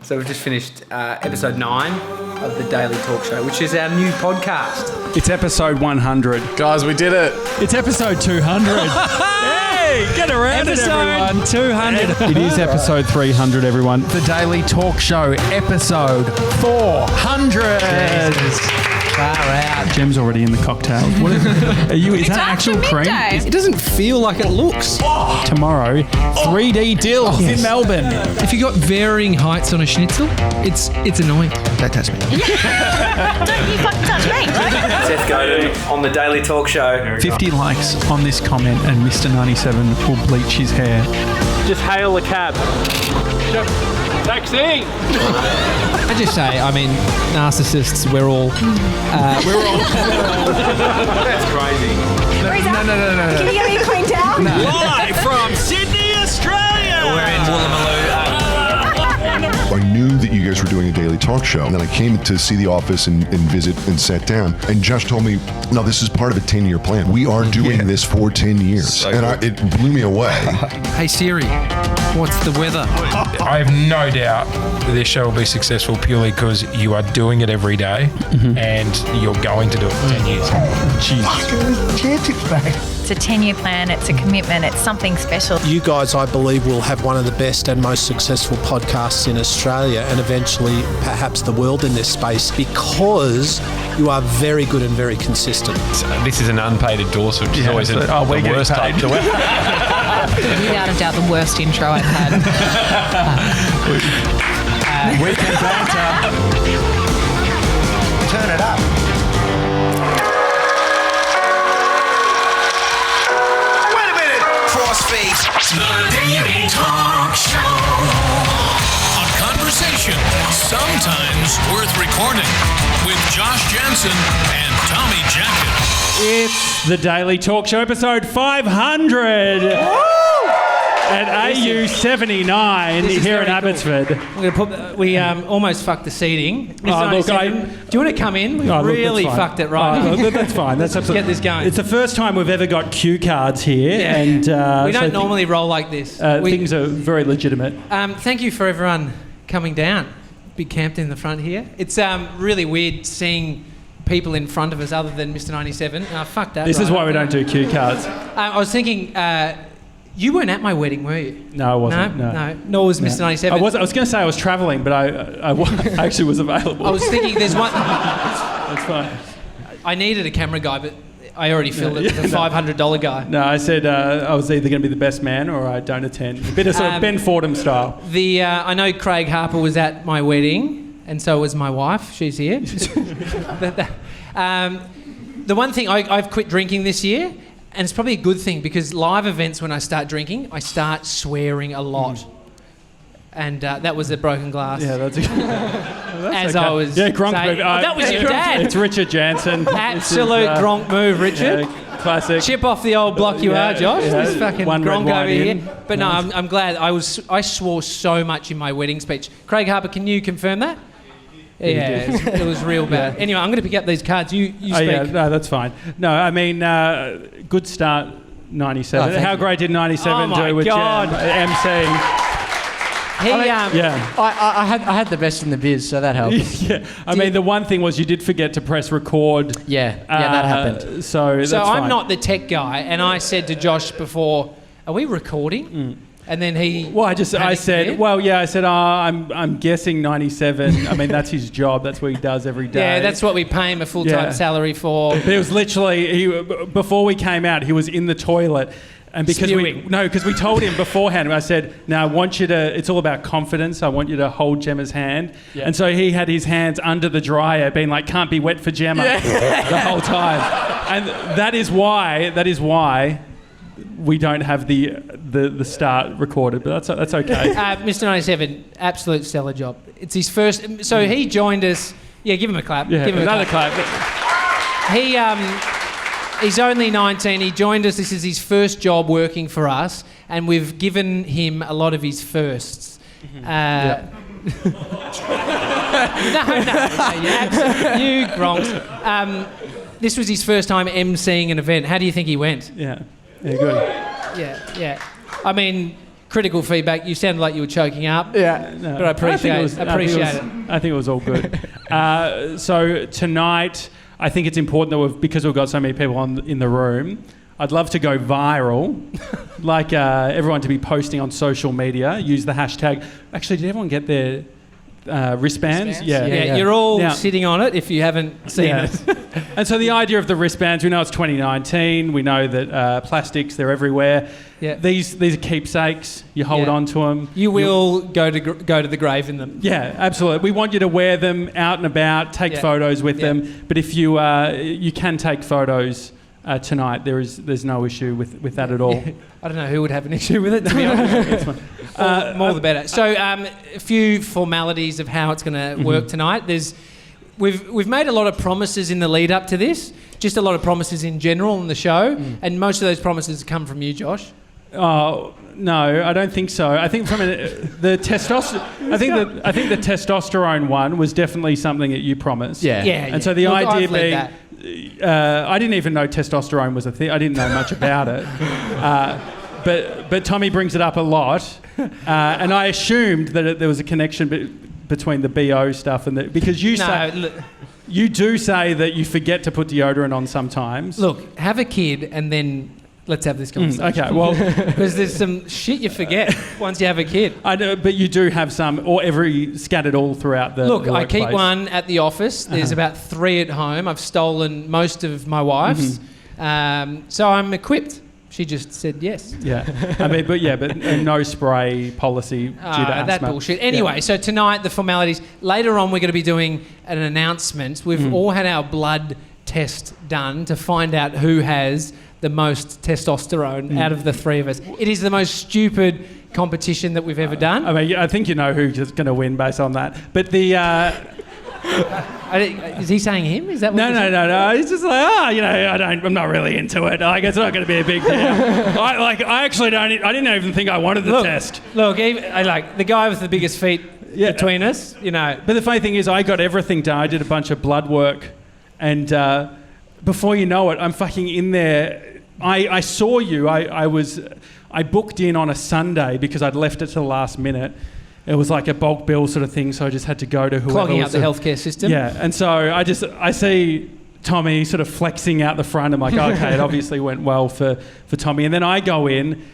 So we've just finished episode 9 of the Daily Talk Show, which is our new podcast. It's episode 100. Guys, we did it. It's episode 200. Hey, get around it, everyone. Episode 200. It is episode 300, everyone. The Daily Talk Show, episode 400. Far out. Gem's already in the cocktails. What is that actual cream? It doesn't feel like it looks. Tomorrow, 3D deals in Melbourne. If you got varying heights on a schnitzel, it's annoying. Don't touch me. Don't you fucking touch me. Seth Godin on the Daily Talk Show. 50 likes on this comment and Mr. 97 will bleach his hair. Just hail a cab. Taxi! I just say, narcissists, we're all... That's crazy. No. Can you get me a clean towel? Live from Sydney, Australia! We're in Woolloomooloo. I knew that you guys were doing a daily talk show. And then I came to see the office and visit and sat down. And Josh told me, no, this is part of a 10-year plan. We are doing this for 10 years. So it blew me away. Hey Siri, what's the weather? I have no doubt that this show will be successful purely because you are doing it every day and you're going to do it for 10 years. It's a 10-year plan. It's a commitment. It's something special. You guys, I believe, will have one of the best and most successful podcasts in Australia and eventually perhaps the world in this space because you are very good and very consistent. This is an unpaid endorsement, which is always the worst type to Without a doubt, the worst intro I've had. Weekend banter. Turn it up. The Daily Talk Show. A conversation sometimes worth recording with Josh Janssen and Tommy Jackett. It's the Daily Talk Show, episode 500. At AU 79 here in Abbotsford. Cool. We almost fucked the seating. Do you want to come in? We really fucked it right. That's fine. That's Let's get this going. It's the first time we've ever got cue cards here, and we don't normally roll like this. Things are very legitimate. Thank you for everyone coming down. Big camped in the front here. It's really weird seeing people in front of us other than Mr. 97. Fuck that. This is why we don't do cue cards. I was thinking. You weren't at my wedding, were you? No, I wasn't. No. Nor was Mr. 97. I was going to say I was travelling, but I actually was available. I was thinking there's one... That's fine. I needed a camera guy, but I already filled it with a $500 guy. No, I said I was either going to be the best man or I don't attend. A bit of sort of Ben Fordham style. I know Craig Harper was at my wedding, and so was my wife. She's here. The one thing, I've quit drinking this year. And it's probably a good thing because live events, when I start drinking, I start swearing a lot. And that was a broken glass. Yeah, that's as okay. I was Gronk saying. move. That was your dad. It's Richard Janssen. Absolute Gronk move, Richard. Yeah, classic. Chip off the old block you are, Josh. This fucking One Gronk over here. But no, Nice. I'm glad. I swore so much in my wedding speech. Craig Harper, can you confirm that? Yeah, it was real bad. Anyway, I'm going to pick up these cards. You speak. Yeah, no, that's fine. No, I mean, good start, 97. How great did 97 do with MCing? I had the best in the biz, so that helps. I mean, the one thing was you did forget to press record. Yeah, that happened. So that's I'm fine. not the tech guy, and I said to Josh before, "Are we recording?" And then he... Well, I said, I'm guessing 97. I mean, that's his job. That's what he does every day. Yeah, that's what we pay him a full-time salary for. But it was literally, before we came out, he was in the toilet. And because we told him beforehand, I said, "No, I want you to, it's all about confidence. I want you to hold Gemma's hand." Yeah. And so he had his hands under the dryer being like, "Can't be wet for Gemma," the whole time. And that is why we don't have the start recorded, but that's okay. Mr. 97, absolute stellar job. It's his first... So he joined us... Yeah, give him a clap. Yeah, give him another clap. He's only 19. He joined us. This is his first job working for us, and we've given him a lot of his firsts. No, you Gronks. This was his first time MCing an event. How do you think he went? Yeah, good. Yeah. I mean, critical feedback. You sounded like you were choking up. Yeah. But I appreciate it. I think it was all good. So tonight, I think it's important that because we've got so many people in the room, I'd love to go viral, like everyone to be posting on social media. Use the hashtag. Actually, did everyone get their wristbands? Yeah. You're all sitting on it if you haven't seen it. And so the idea of the wristbands, we know it's 2019. We know that plastics, they're everywhere. Yeah. These are keepsakes. You hold on to them. You will go to the grave in them. Yeah, absolutely. We want you to wear them out and about, take photos with them. But if you can take photos tonight, there's no issue with that at all. Yeah. I don't know who would have an issue with it, to be honest. More the better. So a few formalities of how it's going to work tonight. We've made a lot of promises in the lead up to this, just a lot of promises in general on the show, and most of those promises come from you, Josh. Oh no, I don't think so. I think the testosterone. I think the testosterone one was definitely something that you promised. Yeah. And so the idea being, I didn't even know testosterone was a thing. I didn't know much about it. But Tommy brings it up a lot, and I assumed that there was a connection between the BO stuff and because you do say that you forget to put deodorant on sometimes. Look, have a kid and then let's have this conversation. Okay, well, because there's some shit you forget once you have a kid. I know, but you do have some, or scattered all throughout the. Look, the I keep one at the office. There's about 3 at home. I've stolen most of my wife's, so I'm equipped. She just said yes. Yeah, but no spray policy due to asthma. That bullshit. Anyway, so tonight the formalities. Later on, we're going to be doing an announcement. We've all had our blood test done to find out who has the most testosterone out of the 3 of us. It is the most stupid competition that we've ever done. I mean, I think you know who's going to win based on that. But the. Is he saying him? Is that what No. He's just like, I'm not really into it. Like, it's not going to be a big deal. I actually don't. I didn't even think I wanted the test. Look, I like the guy with the biggest feet between us. But the funny thing is, I got everything done. I did a bunch of blood work, and before you know it, I'm fucking in there. I saw you. I booked in on a Sunday because I'd left it to the last minute. It was like a bulk bill sort of thing, so I just had to go to whoever. Clogging out the healthcare system. Yeah, and so I see Tommy sort of flexing out the front. I'm like, okay, it obviously went well for Tommy. And then I go in,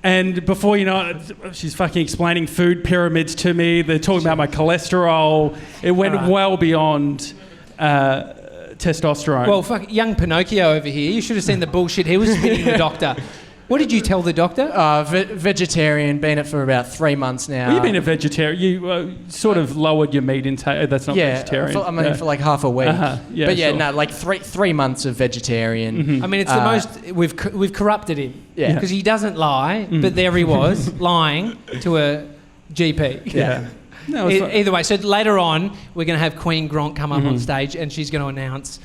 and before you know it, she's fucking explaining food pyramids to me. They're talking about my cholesterol. It went well beyond testosterone. Well, fuck, young Pinocchio over here. You should have seen the bullshit he was spitting the doctor. What did you tell the doctor? Vegetarian, been it for about 3 months now. Well, you've been a vegetarian. You sort of lowered your meat intake. That's not vegetarian. For like half a week. Yeah, like 3 months of vegetarian. I mean, it's the most... We've corrupted him. Yeah. Because he doesn't lie, but there he was, lying to a GP. Yeah. No, either way, so later on, we're going to have Queen Gronk come up on stage and she's going to announce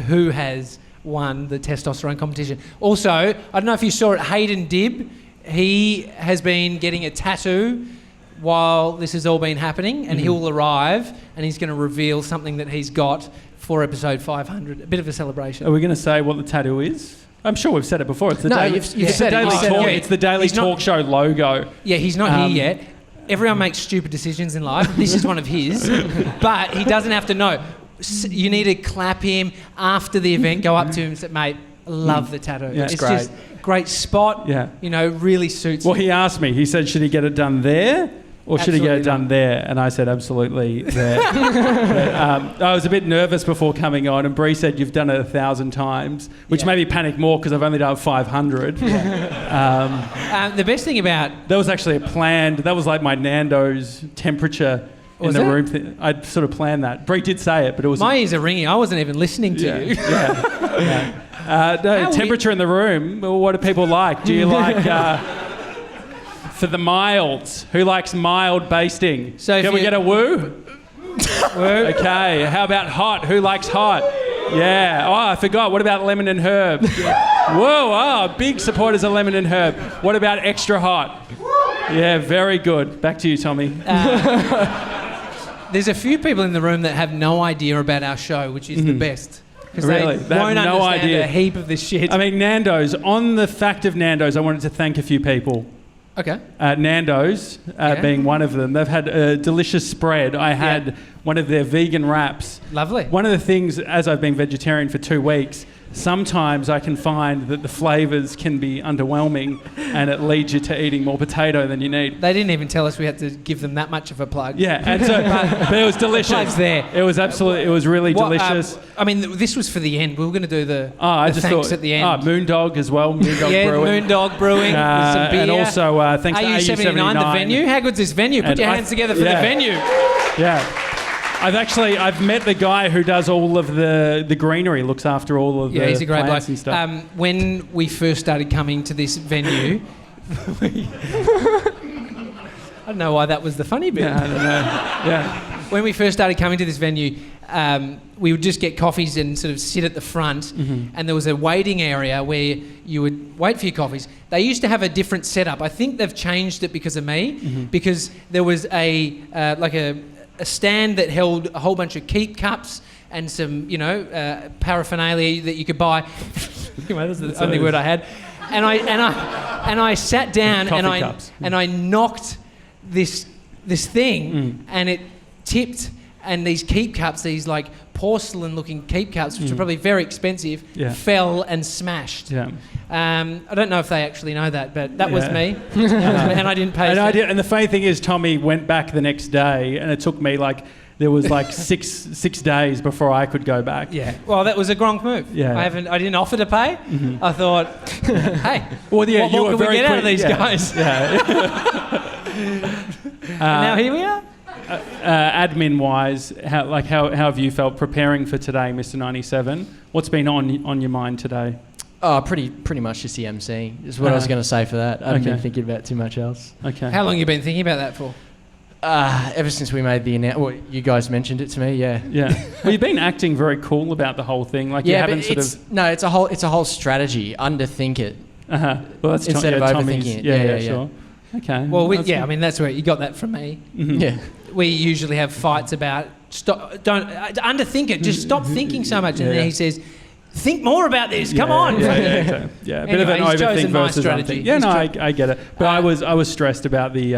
who has won the testosterone competition. Also, I don't know if you saw it, Hayden Dib, he has been getting a tattoo while this has all been happening, and he'll arrive and he's going to reveal something that he's got for episode 500. A bit of a celebration. Are we going to say what the tattoo is? I'm sure we've said it before. It's the It's the Daily Talk Show logo. Yeah, he's not here yet. Everyone makes stupid decisions in life. This is one of his. But he doesn't have to know. You need to clap him after the event, go up to him and say, mate, I love the tattoo. Yeah, it's great. just great spot. Yeah. Really suits Well, him. he asked me. He said, should he get it done there or should he get it done there? And I said, absolutely there. But, I was a bit nervous before coming on, and Bree said, you've done it 1,000 times, which made me panic more because I've only done 500. The best thing about... That was actually that was like my Nando's temperature in the room. I'd sort of planned that. Bree did say it, but it was... My ears are ringing. I wasn't even listening to you. No, temperature in the room. Well, what do people like? Do you like... for the milds, who likes mild basting? So can we get a woo? Woo. Okay. How about hot? Who likes hot? Yeah. Oh, I forgot. What about lemon and herb? Whoa. Oh, big supporters of lemon and herb. What about extra hot? Yeah, very good. Back to you, Tommy. There's a few people in the room that have no idea about our show, which is the best. Because really? they won't no understand idea. a heap of this shit. I mean, Nando's. On the fact of Nando's, I wanted to thank a few people. Okay. Nando's being one of them. They've had a delicious spread. I had one of their vegan wraps. Lovely. One of the things, as I've been vegetarian for 2 weeks, sometimes I can find that the flavours can be underwhelming and it leads you to eating more potato than you need. They didn't even tell us we had to give them that much of a plug. Yeah, and so, but it was delicious. The plug's there. It was absolutely, it was really delicious. I mean, this was for the end. We were going to do the just thanks thought, at the end. Moondog as well. Moondog Brewing. Moondog Brewing with some beer. And also thanks to AU79, the venue. How good's this venue? Put your hands together for the venue. Yeah. I've met the guy who does all of the greenery, looks after all of the he's a great plants bloke. and stuff. When we first started coming to this venue, I don't know why that was the funny bit. Yeah, I don't know. Yeah. When we first started coming to this venue, we would just get coffees and sort of sit at the front, and there was a waiting area where you would wait for your coffees. They used to have a different setup. I think they've changed it because of me, because there was a stand that held a whole bunch of keep cups and some, paraphernalia that you could buy. That's the only word I had. And I sat down and I knocked this thing and it tipped, and these keep cups, these like porcelain-looking keep cups, which are probably very expensive, fell and smashed. Yeah. I don't know if they actually know that, but that was me, and I didn't pay. And the funny thing is, Tommy went back the next day, and it took me there was six days before I could go back. Yeah. Well, that was a Gronk move. Yeah. I didn't offer to pay. I thought, hey, what more can we get out of these guys? Yeah. And now here we are. Admin-wise, how have you felt preparing for today, Mr. 97? What's been on your mind today? Oh, pretty much just the MCing. Is what I was going to say for that. I haven't been thinking about too much else. Okay. How long have you been thinking about that for? Ever since we made the announcement. Well, you guys mentioned it to me, yeah. Yeah. Well, you've been acting very cool about the whole thing. You haven't No, it's a whole strategy. Underthink it. Well, that's instead of overthinking it. Yeah, sure. Okay. Well, that's where you got that from me. Yeah. We usually have fights about don't underthink it. Just stop thinking so much. And then he says, think more about this. Come on. Yeah. A bit of an overthink versus strategy. Unthink. Yeah, I get it. But I was stressed about the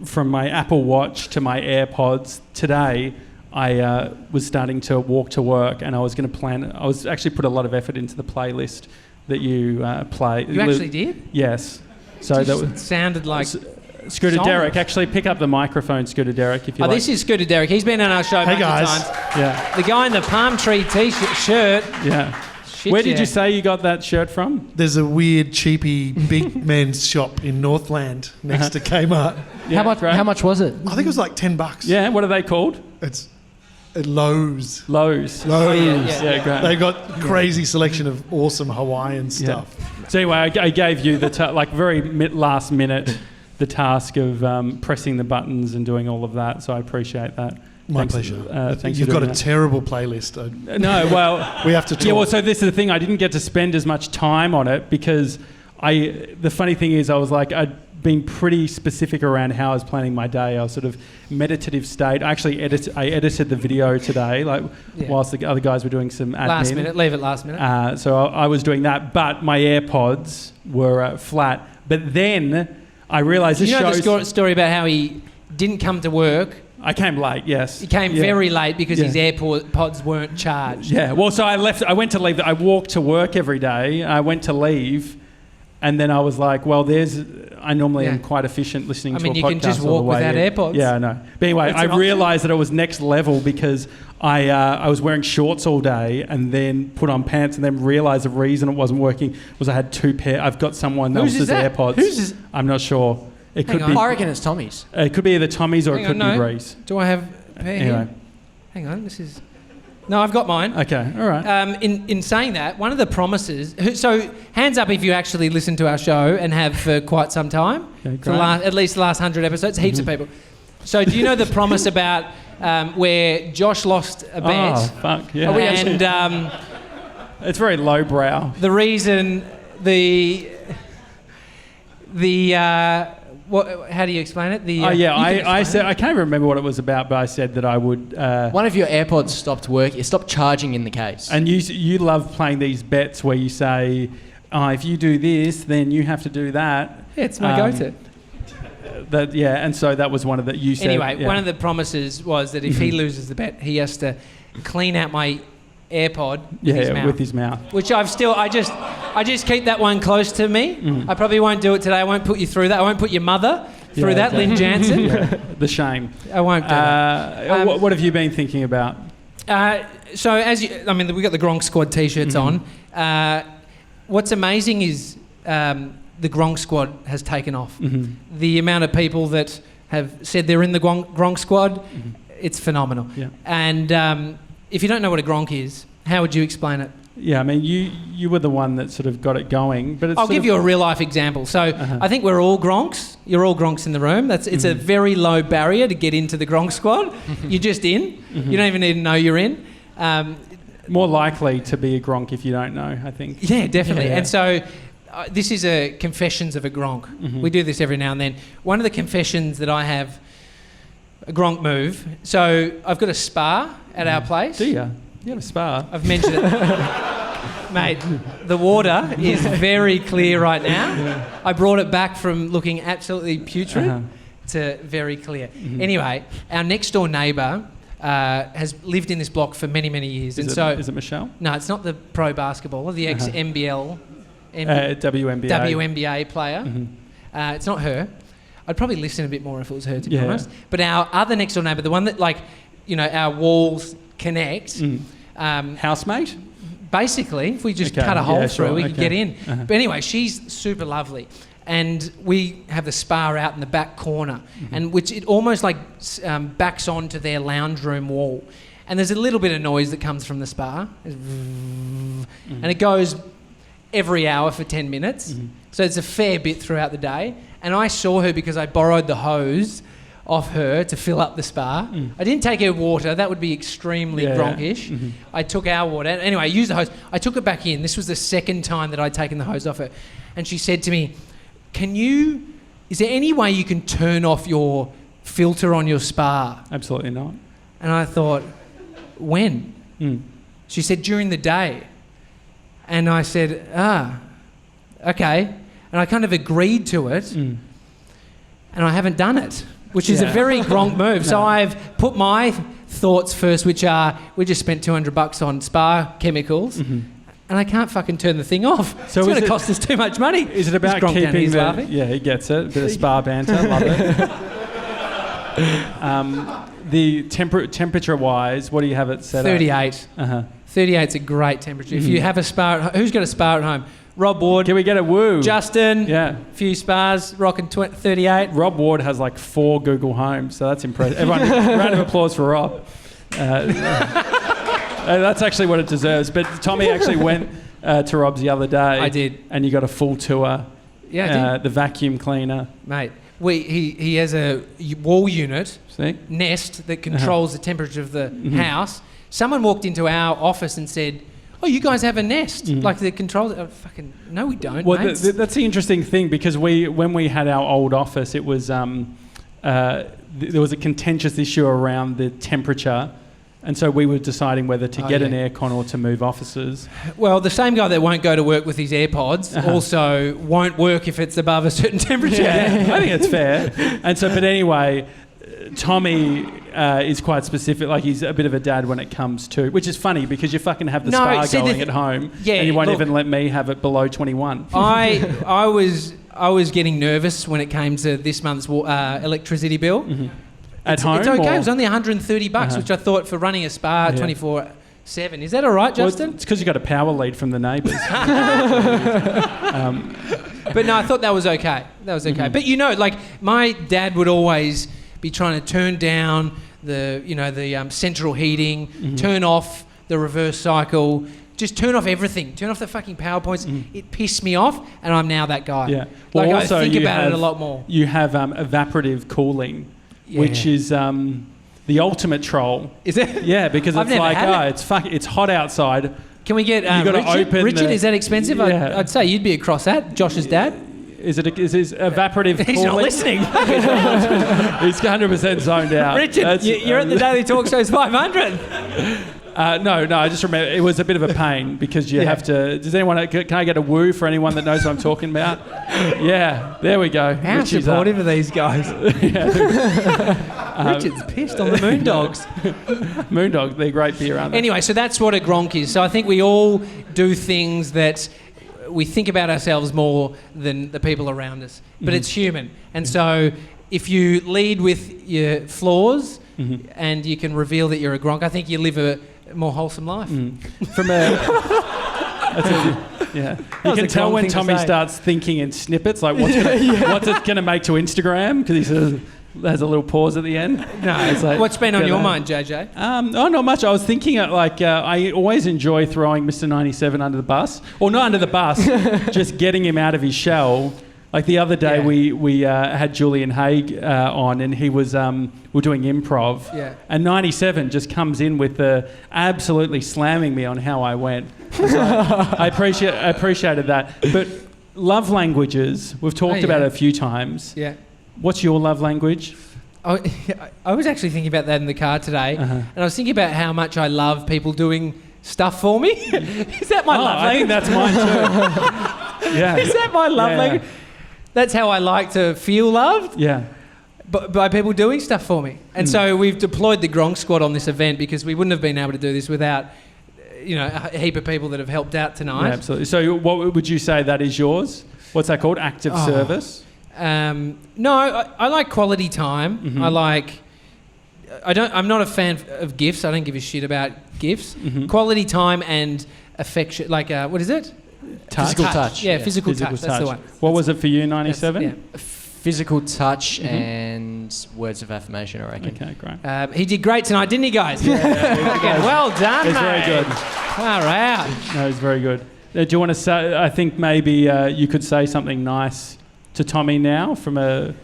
from my Apple Watch to my AirPods today. I was starting to walk to work, and I was going to plan. I was actually put a lot of effort into the playlist that you play. You actually did? Yes. So that sounded like. Scooter songs. Derek, actually pick up the microphone, Scooter Derek, if you like. This is Scooter Derek. He's been on our show many times. Yeah. The guy in the palm tree shirt. Yeah. Where did you say you got that shirt from? There's a weird, cheapy, big men's shop in Northland next to Kmart. Yeah, how much was it? I think it was like $10. Yeah, what are they called? It's Lowe's. Lowe's. Yeah, great. They've got crazy selection of awesome Hawaiian stuff. Yeah. So anyway, I gave you the very last minute the task of pressing the buttons and doing all of that, so I appreciate that. My pleasure. Thanks. You've got a terrible playlist. No, well, we have to talk. Yeah, well, so this is the thing. I didn't get to spend as much time on it because the funny thing is, I was like, I'd been pretty specific around how I was planning my day. I was sort of meditative state. I actually edited the video today, whilst the other guys were doing some admin. Last minute, leave it last minute. So I was doing that, but my AirPods were flat. But then I realised this shows... You know the story about how he didn't come to work? I came late, yes. He came very late because his AirPods weren't charged. Yeah, well, so I went to leave. I walk to work every day. I went to leave, and then I was like, well, I normally am quite efficient listening to a podcast. I mean, you can just walk without AirPods. Yeah, I know. But anyway, I realised that it was next level because I was wearing shorts all day and then put on pants and then realised the reason it wasn't working was I had two pair. I've got someone else's AirPods. Whose is? I'm not sure. It could be. I reckon it's Tommy's. It could be either Tommy's or it could be Reese. Do I have a pair here? Hang on, this is... No, I've got mine. Okay, all right. In saying that, one of the promises... So, hands up if you actually listen to our show and have for quite some time. Okay, for at least the last 100 episodes. Heaps of people. So, do you know the promise about where Josh lost a bet? Oh, fuck, yeah. And... it's very lowbrow. The reason how do you explain it? I said I can't remember what it was about, but I said that I would. One of your AirPods stopped working. It stopped charging in the case. And you love playing these bets where you say, if you do this, then you have to do that. Yeah, it's my go-to. And so that was one of the you said. Anyway, one of the promises was that if he loses the bet, he has to clean out my AirPod with his mouth. Which I just keep that one close to me. I probably won't do it today. I won't put you through that. I won't put your mother through that, Lynn Janssen. The shame. I won't do that. What have you been thinking about? So we got the Gronk Squad T-shirts on. What's amazing is the Gronk Squad has taken off. The amount of people that have said they're in the Gronk Squad, it's phenomenal. Yeah. And if you don't know what a Gronk is, how would you explain it? Yeah, I mean, you were the one that sort of got it going. But I'll give you a real-life example. So I think we're all Gronks. You're all Gronks in the room. It's a very low barrier to get into the Gronk Squad. You're just in. You don't even need to know you're in. More likely to be a Gronk if you don't know, I think. Yeah, definitely. Yeah. And so this is a confessions of a Gronk. We do this every now and then. One of the confessions that I have, a Gronk move. So I've got a spa at our place. Do you? You have a spa. I've mentioned it. Mate, the water is very clear right now. Yeah. I brought it back from looking absolutely putrid to very clear. Anyway, our next door neighbour has lived in this block for many, many years. Is it Michelle? No, it's not the pro basketballer, the ex-NBL, WNBA player. It's not her. I'd probably listen a bit more if it was her, to be honest. But our other next door neighbour, the one that, our walls connect. Housemate? Basically, if we just cut a hole through, we could get in. But anyway, she's super lovely. And we have the spa out in the back corner, and which it almost backs onto their lounge room wall. And there's a little bit of noise that comes from the spa. And it goes every hour for 10 minutes. So it's a fair bit throughout the day. And I saw her because I borrowed the hose off her to fill up the spa. I didn't take her water. That would be extremely Gronkish. I took our water. Anyway, I used the hose. I took it back in. This was the second time that I'd taken the hose off her. And she said to me, is there any way you can turn off your filter on your spa? Absolutely not. And I thought, when? She said, during the day. And I said, okay. And I kind of agreed to it. And I haven't done it, which is a very Gronk move. So I've put my thoughts first, which are, we just spent $200 on spa chemicals. And I can't fucking turn the thing off. So it's going to cost us too much money. Is it about keeping laughing? Yeah, he gets it. A bit of spa banter. Love it. The temperature-wise, what do you have it set 38. 38's a great temperature. If you have a spa, who's got a spa at home? Rob Ward. Can we get a woo? Justin. Yeah. A few spas, rocking 38. Rob Ward has 4 Google Homes, so that's impressive. Everyone, round of applause for Rob. That's actually what it deserves. But Tommy actually went to Rob's the other day. I did. And you got a full tour. Yeah, I did. The vacuum cleaner. Mate, he has a wall unit, Nest, that controls the temperature of the house. Someone walked into our office and said, oh, you guys have a Nest, the controls. Fucking no, we don't. Well, that's the interesting thing, because when we had our old office, it was there was a contentious issue around the temperature, and so we were deciding whether to get an aircon or to move offices. Well, the same guy that won't go to work with his AirPods also won't work if it's above a certain temperature. Yeah, I think it's fair. And so, but anyway, Tommy is quite specific. He's a bit of a dad when it comes to, which is funny because you fucking have the spa going at home, and you won't even let me have it below 21. I was getting nervous when it came to this month's electricity bill. At home, it's okay. It was only $130, which I thought for running a spa 24/7. Is that all right, Justin? Well, it's because you got a power lead from the neighbours. But no, I thought that was okay. But my dad would always be trying to turn down the central heating, turn off the reverse cycle, just turn off everything, turn off the fucking PowerPoints. It pissed me off, and I'm now that guy. Yeah. Well, also I think about it a lot more. You have evaporative cooling, which is the ultimate troll. Is it? Yeah, because it's hot outside. Can we get Richard? Is that expensive? Yeah. I'd say you'd be across that. Josh's dad. Is evaporative cooling? He's not listening. He's 100% zoned out. Richard, you're at the Daily Talk Show's 500. No, I just remember it was a bit of a pain because you have to. Does anyone? Can I get a woo for anyone that knows what I'm talking about? Yeah, there we go. How supportive are these guys? Richard's pissed on the Moondogs. Moondog, they're great beer, aren't they? Anyway, so that's what a gronk is. So I think we all do things that we think about ourselves more than the people around us, but it's human. And so if you lead with your flaws and you can reveal that you're a gronk, I think you live a more wholesome life. From you can tell when Tommy starts thinking in snippets, like what's it going to make to Instagram, because he sort of has a little pause at the end. No, it's like, what's been on your mind, JJ? Not much. I was thinking I always enjoy throwing Mr. 97 under the bus, or not under the bus, just getting him out of his shell. Like the other day, we had Julian Haig on, and he was we're doing improv, and 97 just comes in with absolutely slamming me on how I went. So I appreciated that. But love languages, we've talked about it a few times. Yeah. What's your love language? I was actually thinking about that in the car today, and I was thinking about how much I love people doing stuff for me. Is that my love language? I think that's mine too. Yeah. Is that my love language? That's how I like to feel loved. Yeah. But by people doing stuff for me. And so we've deployed the Gronk Squad on this event because we wouldn't have been able to do this without, a heap of people that have helped out tonight. Yeah, absolutely. So what would you say that is yours? What's that called? Active service? No, I like quality time. I'm not a fan of gifts. I don't give a shit about gifts. Quality time and affection, what is it? Physical touch. Yeah, physical touch. That's the one. What was it for you, 97? Physical touch and words of affirmation, I reckon. Okay, great. He did great tonight, didn't he, guys? Well done, It's mate. very good. Far out. No, it's very good. Do you want to say, I think maybe you could say something nice to Tommy now from a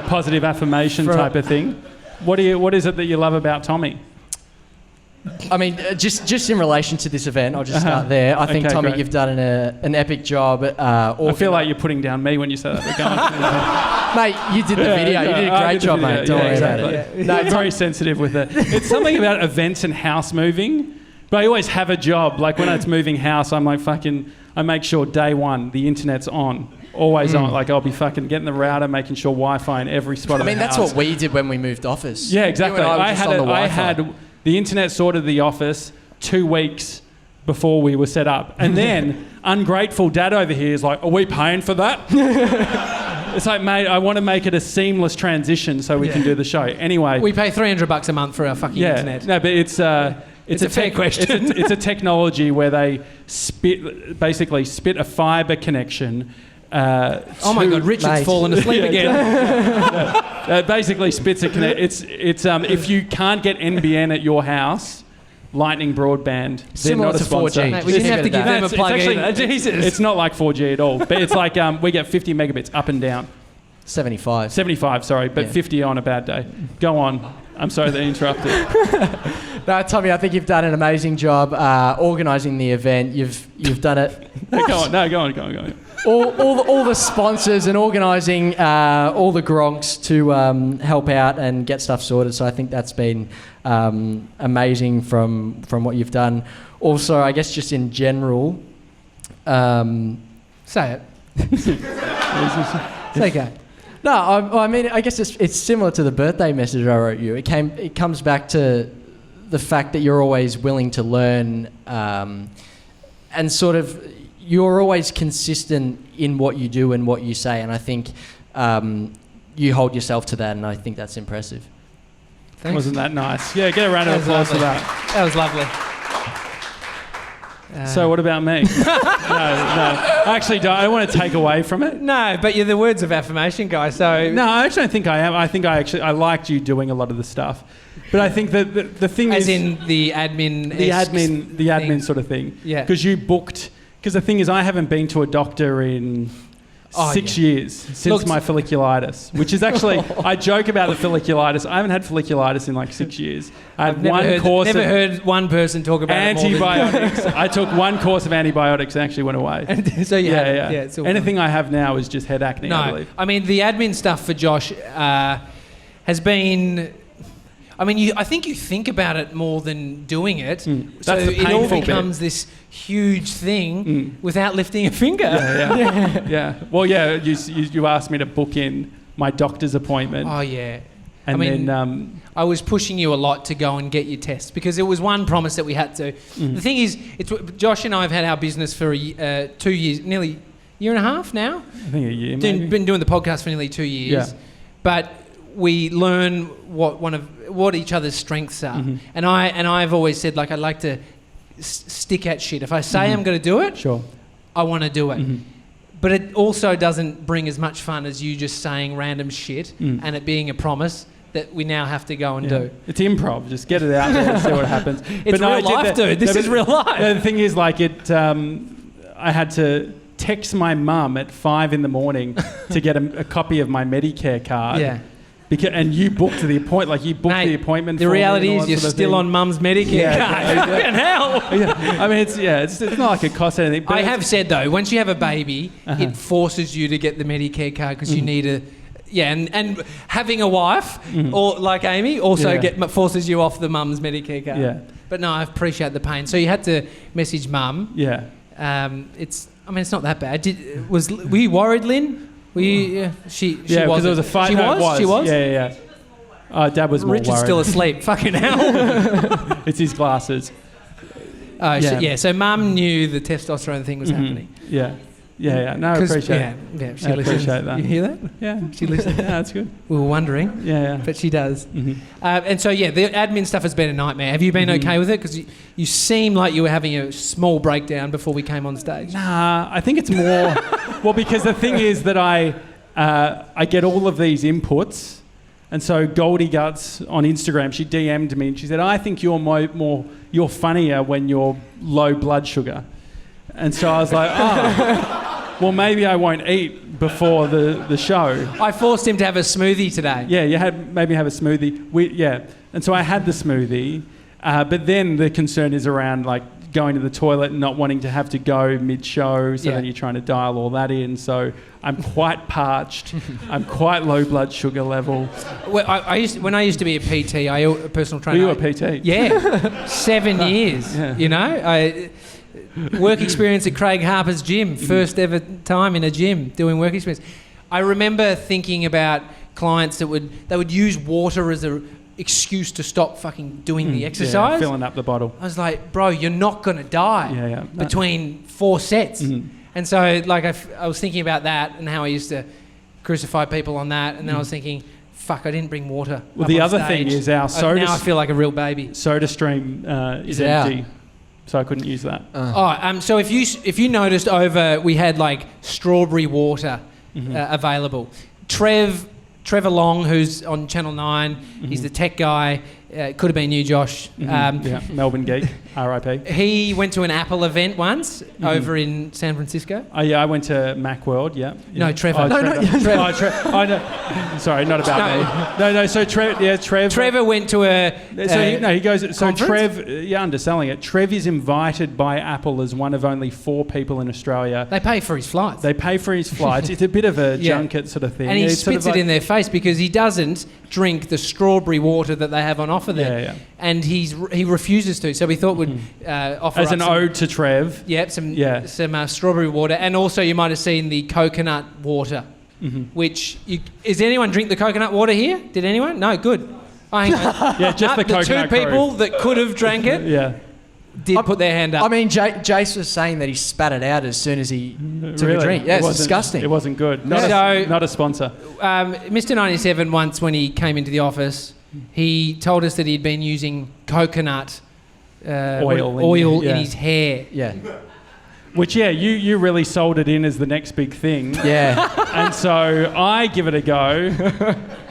positive affirmation type of thing. What is it that you love about Tommy? I mean, just in relation to this event, I'll just start there. I think, Tommy, you've done an epic job. I feel like you're putting down me when you say that. Mate, you did the video. You did a great job, mate. Don't worry about it. No, I'm very sensitive with it. It's something about events and house moving. But I always have a job. Like when it's moving house, I'm like I make sure day one the internet's on. Always on. Like I'll be fucking getting the router, making sure Wi-Fi in every spot of the house. That's what we did when we moved office. Yeah, exactly. I had the internet sorted the office 2 weeks before we were set up. And then ungrateful dad over here is like, are we paying for that? It's like, mate, I want to make it a seamless transition so we can do the show. Anyway. We pay $300 a month for our fucking internet. No, but it's a fair question. It's a technology where they basically spit a fibre connection. Oh my God, Richard's fallen asleep again. Basically spits a connect. It's if you can't get NBN at your house, Lightning Broadband. Similar to 4G. Mate, we didn't have to give them a plug either. Jesus. It's not like 4G at all. But it's like we get 50 megabits up and down. 75. 75, sorry, but 50 on a bad day. Go on. I'm sorry that I interrupted. No, Tommy, I think you've done an amazing job organising the event. You've done it. Go on. All the sponsors and organising all the gronks to help out and get stuff sorted. So I think that's been amazing from what you've done. Also, I guess just in general, say it. It's okay. No, I mean, I guess it's similar to the birthday message I wrote you. It comes back to the fact that you're always willing to learn and sort of you're always consistent in what you do and what you say. And I think you hold yourself to that, and I think that's impressive. Thanks. Wasn't that nice? Yeah, get a round of applause for that. That was lovely. So what about me? No. I actually don't. I don't want to take away from it. No, but you're the words of affirmation guy, so... No, I actually don't think I am. I think I liked you doing a lot of the stuff. But I think that the thing is... As in the admin... The admin sort of thing. Yeah. Because you booked... Because the thing is, I haven't been to a doctor in 6 years since my folliculitis, which is actually... I joke about the folliculitis. I haven't had folliculitis in like 6 years. I've never heard one person talk about antibiotics. I took one course of antibiotics and actually went away. And so it's all anything I have now is just head acne, I believe. I mean, the admin stuff for Josh has been... I mean, I think you think about it more than doing it. So That's the it all painful becomes this huge thing without lifting a finger. Yeah. Well, yeah, you asked me to book in my doctor's appointment. Oh, yeah. And I mean, then I was pushing you a lot to go and get your tests because it was one promise that we had to. The thing is, Josh and I have had our business for 2 years, nearly year and a half now. I think a year, maybe. Been doing the podcast for nearly 2 years. Yeah. But we learn what each other's strengths are. And I've always said, like, I like to stick at shit. If I say I'm going to do it, sure, I want to do it. But it also doesn't bring as much fun as you just saying random shit and it being a promise that we now have to go and do. It's improv. Just get it out there and see what happens. It's real life, dude. This is real life. The thing is, like, I had to text my mum at 5 a.m. to get a copy of my Medicare card. Yeah. And you booked the appointment. Like, you booked the appointment. The reality is you're still on mum's Medicare card. Fucking hell. I mean, it's not like it costs anything. But I have said though, once you have a baby, it forces you to get the Medicare card because you need a. Yeah, and having a wife, or like Amy, also forces you off the mum's Medicare card. Yeah. But no, I appreciate the pain. So you had to message mum. Yeah. It's not that bad. Were you worried, Lynn? Were you? She was. Because there was a fight. She was. Yeah. Dad was more Richard's worried. still asleep. Fucking hell. It's his glasses. So mum knew the testosterone thing was happening. Yeah. No, I appreciate it. Yeah, she I listens. appreciate that. You hear that? Yeah. She listens. Yeah, that's good. We were wondering. Yeah. But she does. And so, the admin stuff has been a nightmare. Have you been okay with it? Because you seem like you were having a small breakdown before we came on stage. Nah, I think it's more... well, because the thing is that I get all of these inputs. And so Goldie Guts on Instagram, she DM'd me and she said, I think you're funnier when you're low blood sugar. And so I was like, well, maybe I won't eat before the show. I forced him to have a smoothie today. Yeah, maybe have a smoothie. And so I had the smoothie, but then the concern is around, like, going to the toilet and not wanting to have to go mid-show, so then you're trying to dial all that in. So I'm quite parched. I'm quite low blood sugar level. Well, when I used to be a PT, a personal trainer. Were you a PT? Yeah, 7 years. Yeah. You know, work experience at Craig Harper's gym, first ever time in a gym doing work experience. I remember thinking about clients that would use water as a excuse to stop fucking doing the exercise. Filling up the bottle. I was like, bro, you're not going to die between 4 sets. And so, like, I was thinking about that and how I used to crucify people on that. And then I was thinking, fuck, I didn't bring water. Well, the other thing is our soda... Now I feel like a real baby. Soda stream is empty. So I couldn't use that. So if you noticed we had, like, strawberry water available. Trevor Long, who's on Channel 9, he's the tech guy. Could have been you, Josh. Melbourne geek, R.I.P. He went to an Apple event once over in San Francisco. Oh, yeah, I went to Macworld, yeah. No, Trevor. Oh, Trevor. No. Sorry, not about me. No, so Trev... Trevor went to he goes... So conference? Trev... You're underselling it. Trev is invited by Apple as one of only 4 people in Australia. They pay for his flights. It's a bit of a junket sort of thing. And he spits it in their face because he doesn't drink the strawberry water that they have on offer there. Yeah. And he refuses to. So we thought we'd offer as an ode to Trev. Yeah, some strawberry water. And also you might have seen the coconut water, which... Is anyone drink the coconut water here? Did anyone? No, good. Oh, hang on. Yeah, just the coconut two people that could have drank it did put their hand up. I mean, Jace was saying that he spat it out as soon as he took a drink. Yeah, it's disgusting. It wasn't good. Not a sponsor. Mr. 97 once, when he came into the office, he told us that he'd been using coconut oil in his hair. Yeah. Which, you really sold it in as the next big thing. Yeah. And so I give it a go.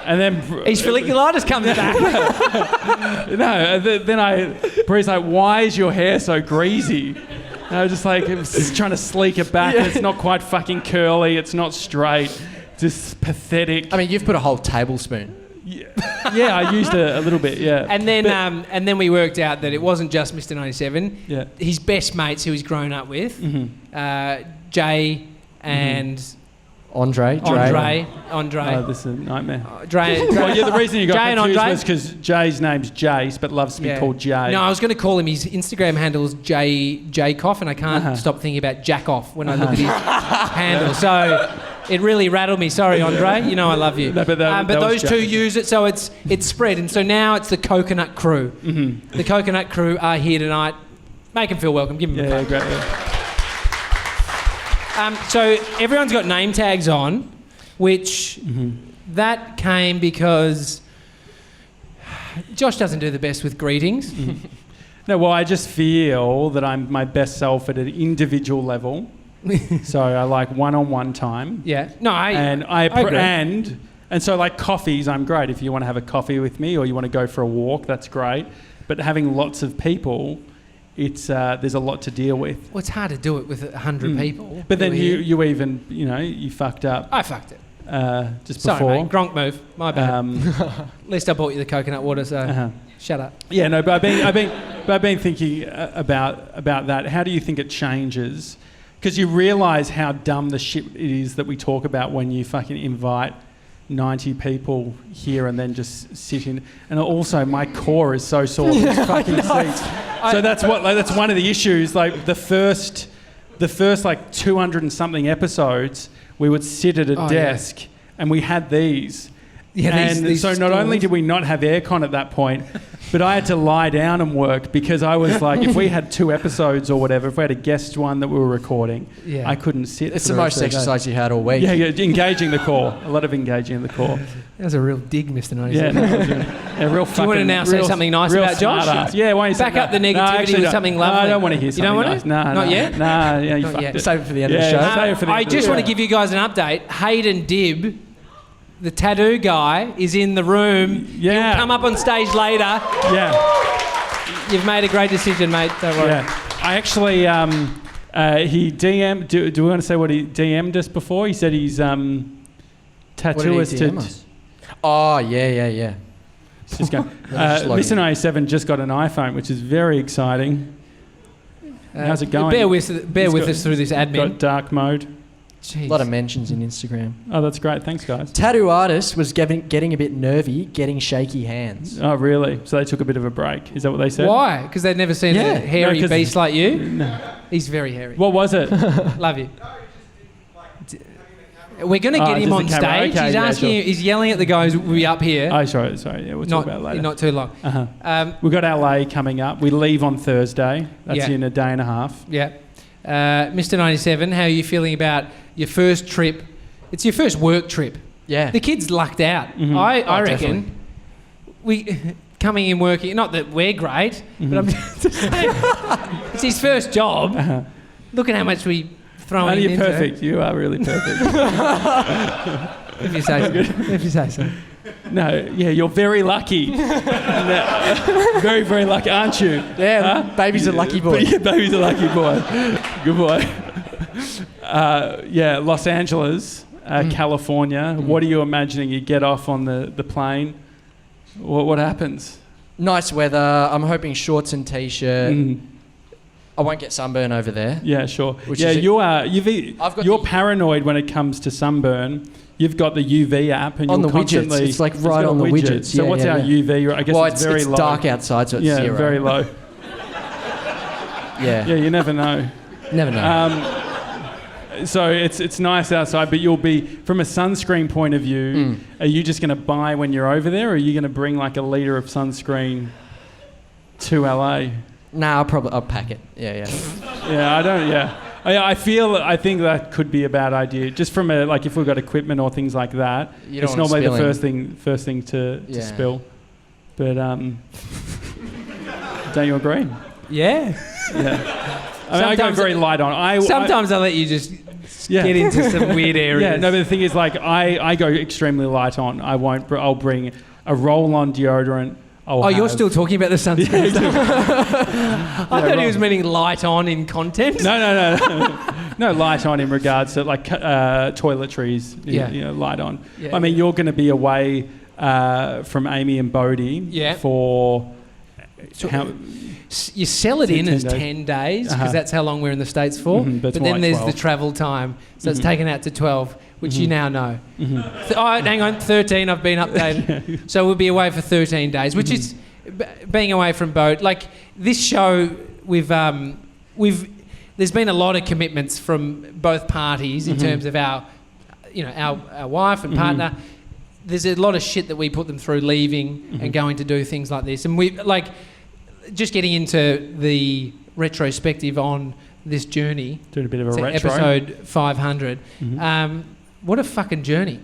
And then... His folliculitis comes back. Bree's like, why is your hair so greasy? And I was just like, trying to sleek it back. And it's not quite fucking curly. It's not straight. Just pathetic. I mean, you've put a whole tablespoon. Yeah, I used a little bit, yeah. And then we worked out that it wasn't just Mr. 97. Yeah. His best mates who he's grown up with, Jay and Andre. Oh, this is a nightmare. Dre. Well, yeah, the reason you got Jay and confused Andre? was because Jay's name's Jace, but loves to be called Jay. No, I was going to call him. His Instagram handle is Jacoff, and I can't stop thinking about Jackoff when I look at his handle. So it really rattled me. Sorry, Andre. You know I love you. No, but those two use it, so it's spread, and so now it's the Coconut Crew. Mm-hmm. The Coconut Crew are here tonight. Make them feel welcome. Give them a clap. Great. Yeah. So everyone's got name tags on, which that came because Josh doesn't do the best with greetings. No, well, I just feel that I'm my best self at an individual level. So I like one-on-one time. Yeah. No, I agree. agree. And so like coffees, I'm great. If you want to have a coffee with me or you want to go for a walk, that's great. But having lots of people, it's there's a lot to deal with. Well, it's hard to do it with 100 people. But then you even, you fucked up. I fucked it. Just Sorry, before. mate. Gronk move. My bad. At least I bought you the coconut water, so shut up. Yeah, no, but I've been thinking about that. How do you think it changes? Because you realise how dumb the shit it is that we talk about when you fucking invite 90 people here and then just sit in. And also, my core is so sore from these fucking seats. So that's one of the issues. Like the first like 200 and something episodes, we would sit at a desk and we had these. Yeah, these so not only did we not have aircon at that point, but I had to lie down and work because I was like, if we had 2 episodes or whatever, if we had a guest one that we were recording, I couldn't sit. It's the most exercise you had all week. Yeah, engaging the core. A lot of engaging the core. That was a real dig, Mr. 97. Yeah, real fucking. Do you want to now say something nice about Josh? Yeah, why don't you back up the negativity with something lovely? No, I don't want to hear something nice. You don't want to? Not yet? Nah, yeah, you fucked it. Save it for the end of the show. Save it for the end I of the just show. want to give you guys an update. Hayden Dib, the tattoo guy, is in the room. Yeah. He'll come up on stage later. Yeah. You've made a great decision, mate. Don't worry. Yeah. I actually, he DM'd, do we want to say what he DM'd us before? He said he's tattooist to... Oh, yeah. Just go. Mr. 97 just got an iPhone, which is very exciting. How's it going? Bear with us through this admin. Got dark mode. Jeez. A lot of mentions in Instagram. Oh, that's great. Thanks, guys. Tattoo artist was getting a bit nervy, getting shaky hands. Oh, really? So they took a bit of a break. Is that what they said? Why? Because they'd never seen a hairy beast like you? No. He's very hairy. What was it? Love you. We're going to get him on stage. Okay, he's asking you, he's yelling at the guys we'll be up here. Oh, sorry. Yeah, we'll talk about it later. Not too long. We've got LA coming up. We leave on Thursday. That's in a day and a half. Yeah. Mr. 97, how are you feeling about your first trip? It's your first work trip. Yeah. The kid's lucked out. Mm-hmm. I reckon. We coming in working, not that we're great, but I'm just saying, it's his first job. Look at how much we throw in. You're perfect. You are really perfect. If you say so. If you say so. No, yeah, you're very lucky. Very, very lucky, aren't you? Yeah, baby's a lucky boy. Yeah, baby's a lucky boy. Good boy. Los Angeles, California. What are you imagining? You get off on the plane. What happens? Nice weather. I'm hoping shorts and t-shirt. I won't get sunburn over there. Yeah, sure. You're paranoid when it comes to sunburn. You've got the UV app and on you'll the widgets. It's like right on the widgets. So what's our UV? I guess it's very low. It's dark outside, so it's zero. Very low. Yeah, you never know. Never know. So it's nice outside, but you'll be, from a sunscreen point of view, are you just going to buy when you're over there, or are you going to bring like a litre of sunscreen to LA? Nah, I'll pack it. Yeah. I think that could be a bad idea. Just from if we've got equipment or things like that, it's normally the first thing to spill. But don't you agree? Yeah. I go very light on. Sometimes I let you just get into some weird areas. Yeah, no, but the thing is, I go extremely light on. I'll bring a roll-on deodorant. You're still talking about the sunscreen stuff? I thought he was meaning light on in content. No. No, light on in regards to toiletries. Light on. Yeah, I mean, you're going to be away from Amy and Bodie for So how, you sell it in 10 as days. 10 days because that's how long we're in the States for. Mhm, but it's then like there's 12. the travel time. So it's taken out to 12, which you now know. Hang on, 13, I've been updated. So we'll be away for 13 days, which is being away from boat. Like this show, we've there's been a lot of commitments from both parties in terms of our wife and partner. There's a lot of shit that we put them through leaving and going to do things like this. And we like just getting into the retrospective on this journey. Doing a bit of a retro. Episode 500. What a fucking journey.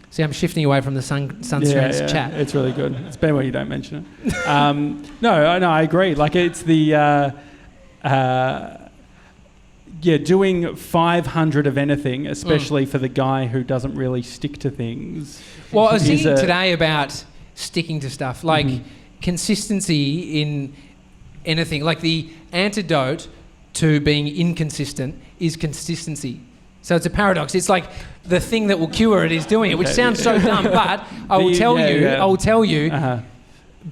See, I'm shifting away from the Sunstreams chat. It's really good. It's better when you don't mention it. No, I agree. Like it's the... doing 500 of anything, especially for the guy who doesn't really stick to things. Well, I was thinking today about sticking to stuff, like consistency in anything. Like the antidote to being inconsistent is consistency. So it's a paradox. It's like the thing that will cure it is doing it, which sounds so dumb, but I will tell you,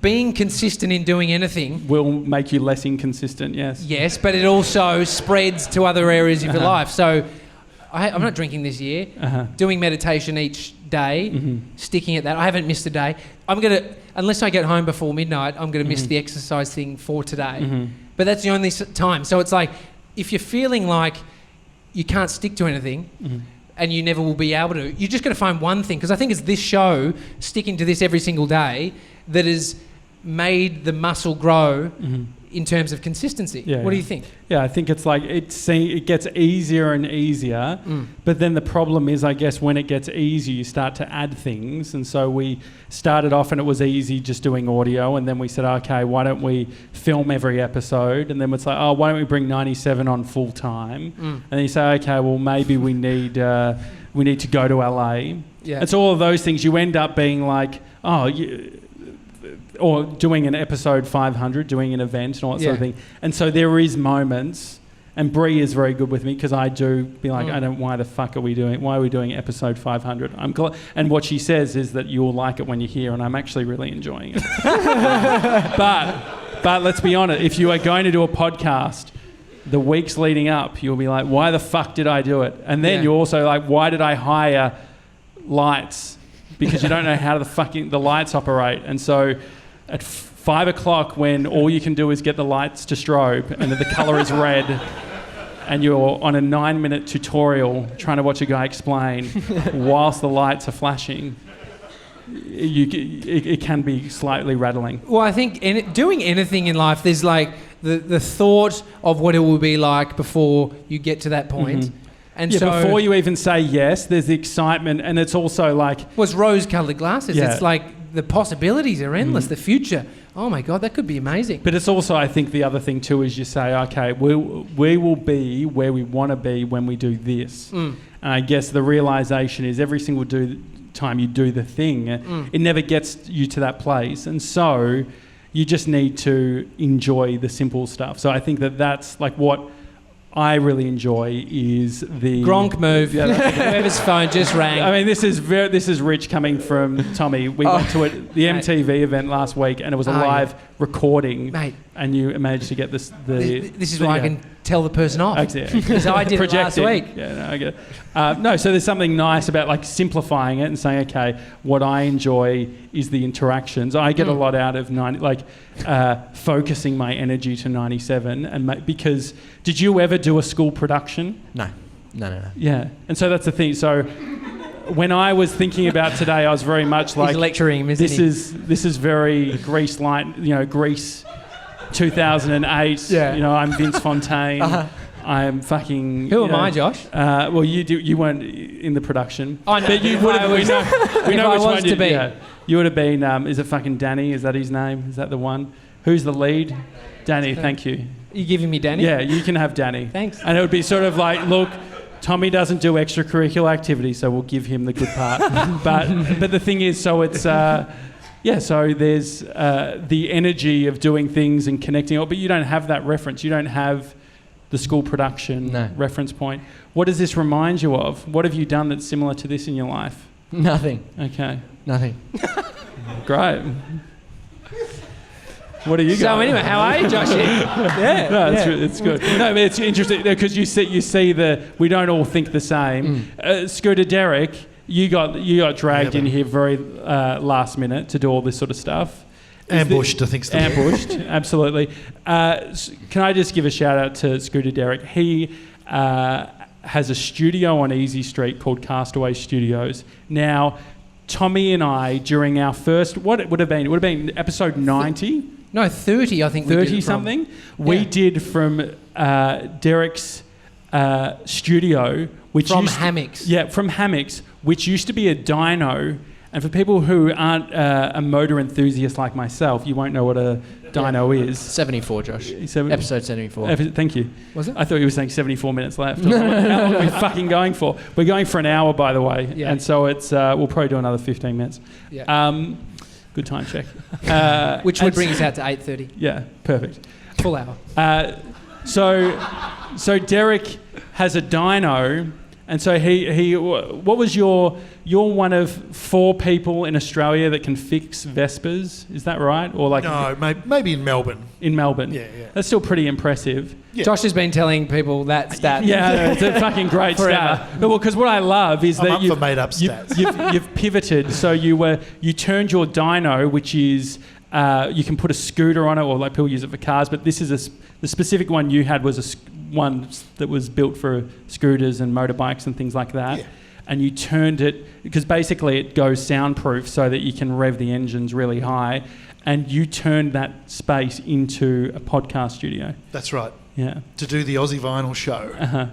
being consistent in doing anything will make you less inconsistent, yes. Yes, but it also spreads to other areas of your life. So I'm not drinking this year. Doing meditation each day, sticking at that. I haven't missed a day. Unless I get home before midnight, I'm going to miss the exercise thing for today. But that's the only time. So it's like, if you're feeling like you can't stick to anything and you never will be able to, you just got to find one thing. Because I think it's this show, sticking to this every single day, that has made the muscle grow in terms of consistency. What do you think? Yeah, I think it's like it gets easier and easier, but then the problem is, I guess, when it gets easier, you start to add things. And so we started off and it was easy just doing audio, and then we said, okay, why don't we film every episode? And then it's like, why don't we bring 97 on full time? And then you say, okay, well, maybe we need to go to LA. Yeah. It's all of those things. You end up being like, or doing an episode 500, doing an event and all that sort of thing. And so there is moments, and Bree is very good with me because I do be like, why the fuck are we doing episode 500? And what she says is that you'll like it when you're here, and I'm actually really enjoying it. But let's be honest, if you are going to do a podcast, the weeks leading up, you'll be like, why the fuck did I do it? And then you're also like, why did I hire lights? Because you don't know how the lights operate. And so at 5 o'clock, when all you can do is get the lights to strobe and the colour is red, and you're on a 9-minute tutorial trying to watch a guy explain whilst the lights are flashing, it can be slightly rattling. Well, I think doing anything in life, there's like the thought of what it will be like before you get to that point. And so before you even say yes, there's the excitement, and it's also like... Well, it's rose-coloured glasses. Yeah. It's like the possibilities are endless, the future. Oh, my God, that could be amazing. But it's also, I think, the other thing, too, is you say, okay, we will be where we want to be when we do this. And I guess the realisation is every single time you do the thing, it never gets you to that place. And so you just need to enjoy the simple stuff. So I think that's like what I really enjoy is the Gronk move. Whoever's phone just rang. I mean, this is rich coming from Tommy. We went to the MTV event last week, and it was a live recording. Mate. And you managed to get this. This is why I can tell the person off. Exactly. Because I did it last week. Yeah, no, I get it. No, so there's something nice about like simplifying it and saying, okay, what I enjoy is the interactions. I get a lot out of focusing my energy to 97, and because did you ever do a school production? No. Yeah, and so that's the thing. So when I was thinking about today, I was very much like, he's lecturing him, isn't he? This is very Grease light, Grease 2008. Yeah. I'm Vince Fontaine. I'm fucking... Who am I, Josh? Well, you weren't in the production. I know. But you would have... We know which one to be. Yeah. You would have been... is it fucking Danny? Is that his name? Is that the one? Who's the lead? Danny, thank you. You giving me Danny? Yeah, you can have Danny. Thanks. And it would be sort of like, look, Tommy doesn't do extracurricular activities, so we'll give him the good part. but the thing is, so it's... so there's the energy of doing things and connecting, but you don't have that reference. You don't have the school production reference point. What does this remind you of? What have you done that's similar to this in your life? Nothing. Okay. Nothing. Great. What are you guys? So anyway, how are you, Josh? Yeah. No, it's good. No, but it's interesting because you see we don't all think the same. Scooter Derek, you got dragged in here very last minute to do all this sort of stuff. Ambushed, I think. Ambushed, absolutely. Can I just give a shout out to Scooter Derek? He has a studio on Easy Street called Castaway Studios. Now, Tommy and I, during our first, it would have been episode 90? No, 30, I think. 30 something. We did from Derek's studio, which from hammocks. Yeah, from hammocks, which used to be a dyno. And for people who aren't a motor enthusiast like myself, you won't know what a dyno is. 74, Josh. Episode 74. Thank you. Was it? I thought you were saying 74 minutes left. How long are we fucking going for? We're going for an hour, by the way. Yeah. And so it's we'll probably do another 15 minutes. Yeah. Good time check. Which would bring us out to 8:30. Yeah, perfect. Full hour. So Derek has a dyno, and so he what was your one of 4 people in Australia that can fix Vespers, is that right? Or like no, maybe in Melbourne. In Melbourne. Yeah. That's still pretty impressive. Yeah. Josh has been telling people that stat. Yeah, it's a fucking great stat. Well, because what I love is that you've made up stats. You've pivoted. So you turned your dyno, which is you can put a scooter on it, or like people use it for cars. But this is the specific one you had was one that was built for scooters and motorbikes and things like that. Yeah. And you turned it, because basically it goes soundproof so that you can rev the engines really high, and you turned that space into a podcast studio. That's right. Yeah. To do the Aussie Vinyl show. Uh-huh.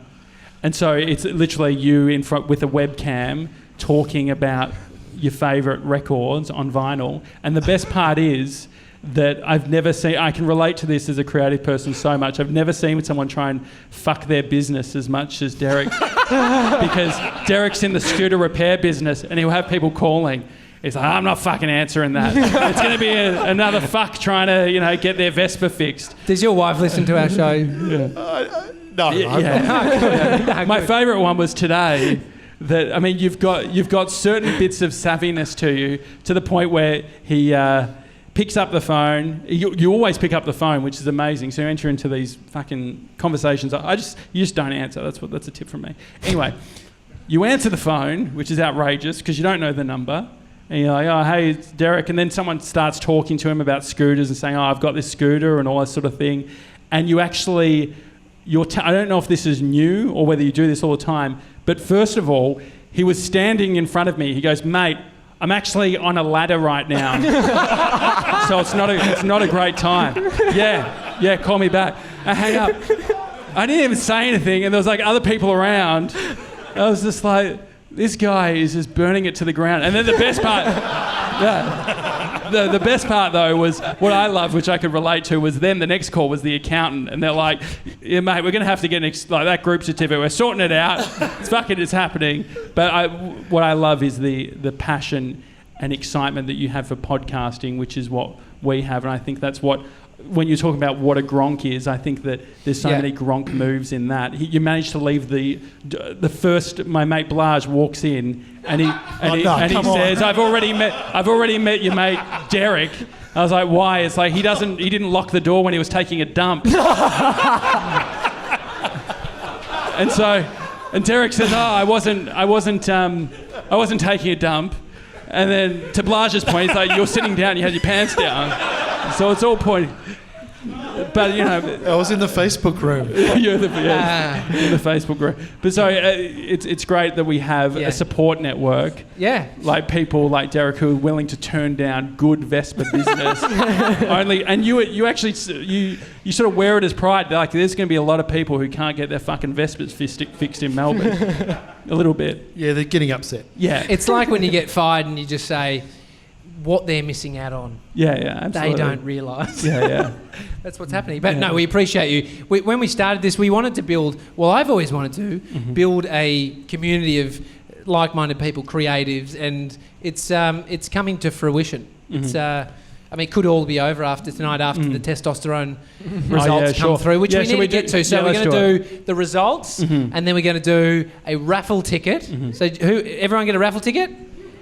And so it's literally you in front with a webcam talking about your favourite records on vinyl. And the best part is that I've never seen, I can relate to this as a creative person so much, I've never seen someone try and fuck their business as much as Derek. Because Derek's in the scooter repair business and he'll have people calling. He's like, I'm not fucking answering that. It's going to be another fuck trying to, get their Vespa fixed. Does your wife listen to our show? No. My favourite one was today. That, I mean, you've got certain bits of savviness to you, to the point where he picks up the phone. You always pick up the phone, which is amazing. So you enter into these fucking conversations. You just don't answer. That's a tip from me. Anyway, you answer the phone, which is outrageous because you don't know the number. And you're like, oh, hey, it's Derek. And then someone starts talking to him about scooters and saying, oh, I've got this scooter and all that sort of thing. And you actually, I don't know if this is new or whether you do this all the time, but first of all, he was standing in front of me. He goes, mate, I'm actually on a ladder right now. So it's not a great time. Yeah, call me back. I hang up. I didn't even say anything, and there was like other people around. I was just like, this guy is just burning it to the ground. And then the best part, the best part though was what I loved, which I could relate to, was then the next call was the accountant, and they're like, yeah, mate, we're going to have to get that group certificate. We're sorting it out. It's happening. But what I love is the passion and excitement that you have for podcasting, which is what we have. And I think that's what, when you're talking about what a Gronk is, I think that there's so many Gronk moves in that. You managed to leave the first. My mate Blage walks in and he says, "I've already met your mate Derek." I was like, "Why?" It's like he didn't lock the door when he was taking a dump. And Derek says, "Oh, I wasn't taking a dump." And then to Blage's point, it's like you're sitting down, you had your pants down. So it's all point. But, I was in the Facebook room. You're in the Facebook room. But so it's great that we have a support network. Yeah. Like people like Derek who are willing to turn down good Vespa business. Only, and you actually sort of wear it as pride. Like there's going to be a lot of people who can't get their fucking Vespas fixed in Melbourne. A little bit. Yeah, they're getting upset. Yeah. It's like when you get fired and you just say what they're missing out on. Yeah, absolutely. They don't realise. Yeah. That's what's happening. But no, we appreciate you. When we started this, we wanted to build, I've always wanted to build a community of like-minded people, creatives, and it's coming to fruition. It's it could all be over after tonight, after the testosterone results come through, which we need to get to. So we're going to do the results, and then we're going to do a raffle ticket. So everyone get a raffle ticket?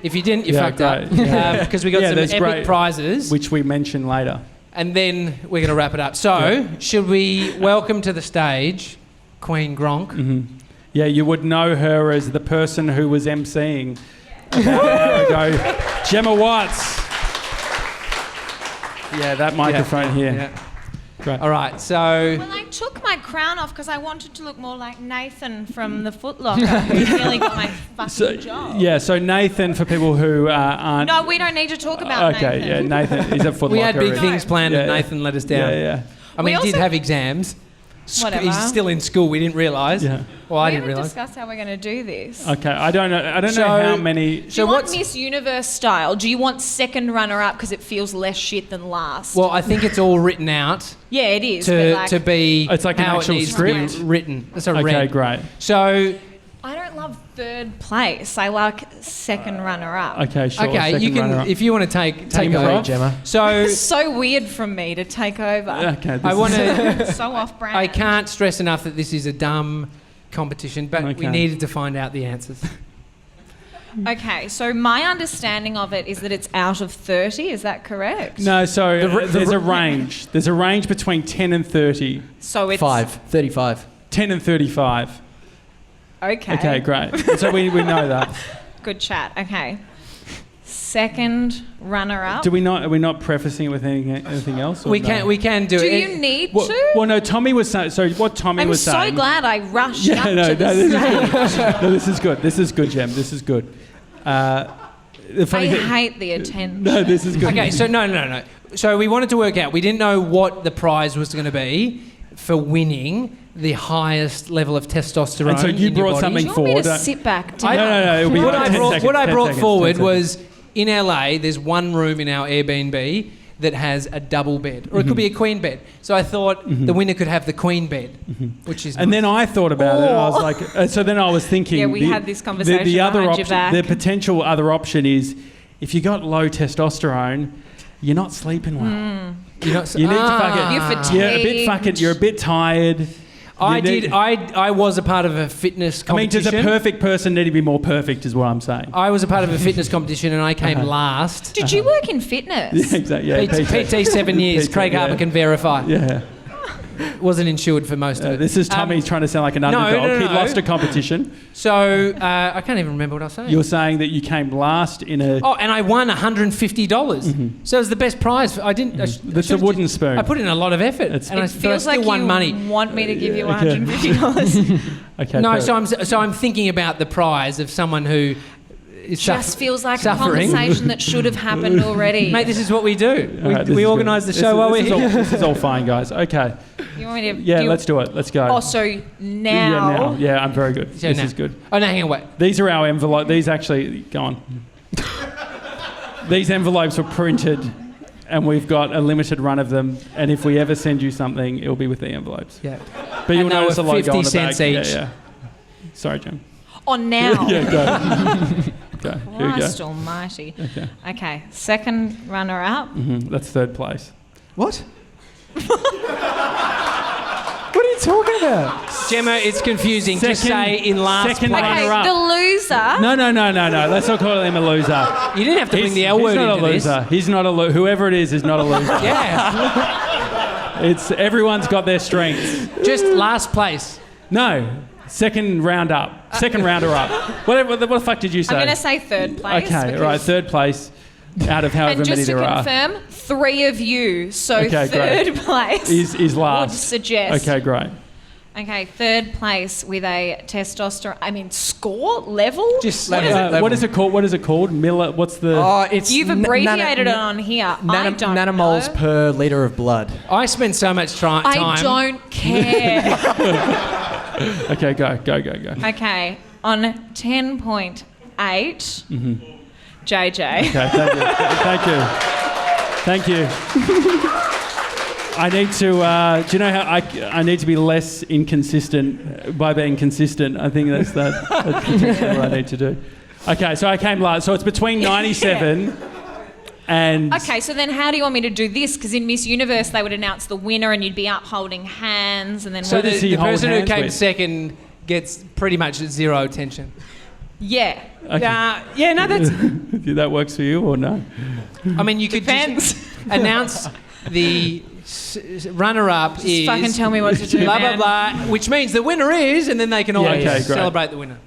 If you didn't, you fucked up. Because we got some epic prizes. Which we mention later. and then we're going to wrap it up. So, should we welcome to the stage Queen Gronk? Mm-hmm. Yeah, you would know her as the person who was MCing about an hour ago. Gemma Watts. Yeah, that microphone here. Yeah. Great. All right, so... Well, I took my crown off because I wanted to look more like Nathan from the Foot Locker, who really got my fucking job. Yeah, so Nathan, for people who aren't... No, we don't need to talk about Nathan. Okay, yeah, Nathan. He's a Foot Locker. We had big things planned and Nathan let us down. Yeah. I mean, he did have exams. Whatever. He's still in school. We didn't realise. Yeah. Well, I we didn't haven't realise. discussed how we're going to do this. Okay, I don't know how many... Do you want Miss Universe style? Do you want second runner-up because it feels less shit than last? Well, I think it's all written out. Yeah, it is. To be it's like how an actual it needs script to be written. That's a okay, read. Great. So... I don't love third place. I like second runner-up. Okay, sure. Okay, you can if you want to take over, Gemma. So it's so weird from me to take over. Okay, I want to so off-brand. I can't stress enough that this is a dumb competition, but we needed to find out the answers. Okay, so my understanding of it is that it's out of 30. Is that correct? No, so there's a range. There's a range between 10 and 30. So it's 35. 10 and 35. Okay. Okay, great. So we know that. Good chat. Okay. Second runner-up. Are we not prefacing it with anything else? We can do it. Do you need to? Well, no. Tommy was saying. So what Tommy was saying. I'm so glad I rushed up to this stage. No, this is good. This is good, Gem. This is good. I hate the attention. No, this is good. Okay, so no. So we wanted to work out. We didn't know what the prize was going to be for winning the highest level of testosterone. And so you in your brought body. something forward. To sit back down. No. It'll be What I brought forward 10 seconds. was in LA. There's one room in our Airbnb that has a double bed, or it could be a queen bed. So I thought the winner could have the queen bed, which is. And then I thought about it. I was like, so then I was thinking. Yeah, we had this conversation The other behind your back. the potential other option is, if you got low testosterone, you're not sleeping well. You need to fucking. You're fatigued. You're a bit tired. I was a part of a fitness competition. Does a perfect person need to be more perfect? Is what I'm saying. I was a part of a fitness competition and I came last. Did you work in fitness? Yeah, exactly. Yeah, PT 7 years. Craig Harper can verify. Yeah. Wasn't insured for most of it. This is Tommy trying to sound like an underdog. No. He lost a competition. So I can't even remember what I was saying. You're saying that you came last in a... Oh, and I won $150. So it was the best prize. I didn't... That's a wooden spoon. I put in a lot of effort. It feels like won you money. want me to give you $150. Okay. No, so I'm thinking about the prize of someone who... Just feels like suffering. a conversation that should have happened already. Mate, this is what we do. We organise the This show while we're here. This is all fine, guys. Okay. You want me to? Yeah, let's do it. Let's go. Oh, so now. Yeah, I'm very good. So this now. is good. Oh, no, hang on, wait. These are our envelopes. These actually... Go on. These envelopes were printed and we've got a limited run of them. And if we ever send you something, it'll be with the envelopes. Yeah. But you'll And they notice were a logo 50 on the back. cents each. Yeah. Sorry, Jim. Oh, now. Yeah, go. Go. Here we go. Christ almighty. Okay. Second runner-up. That's third place. What? What are you talking about? Gemma, it's confusing. Just say in last second place. Okay, runner-up. the loser. No. Let's not call him a loser. You didn't have to bring the L word He's not into a loser. this. He's not a loser. Whoever it is not a loser. Yeah. It's everyone's got their strengths. Just last place. No. Second round up. Second rounder up. What the fuck did you say? I'm going to say third place. Okay, right. Third place out of however And many just to there are. confirm, 3 of you. So Okay, third great. place Is last. would suggest. Okay, great. Okay, third place with a testosterone. Score level. Just what level. is it? What is it called? What is it called? Miller. What's the? Oh, it's You've abbreviated it on here. I don't nanomoles know. per litre of blood. I spent so much time. I don't care. Okay, go. Okay, on 10.8, JJ. Okay, thank you. I need to. Do you know how I need to be less inconsistent by being consistent? I think that's what I need to do. Okay, so I came last. So it's between 97 and. Okay, so then how do you want me to do this? Because in Miss Universe they would announce the winner and you'd be up holding hands and then. So does he the hold person who hands came with? second gets pretty much zero attention. Yeah. Okay. Yeah, no, that's... That works for you or no? I mean, you could Depends. just announce... the runner-up is... fucking tell me what to do, blah, man. blah, blah, which means the winner is, and then they can all celebrate the winner.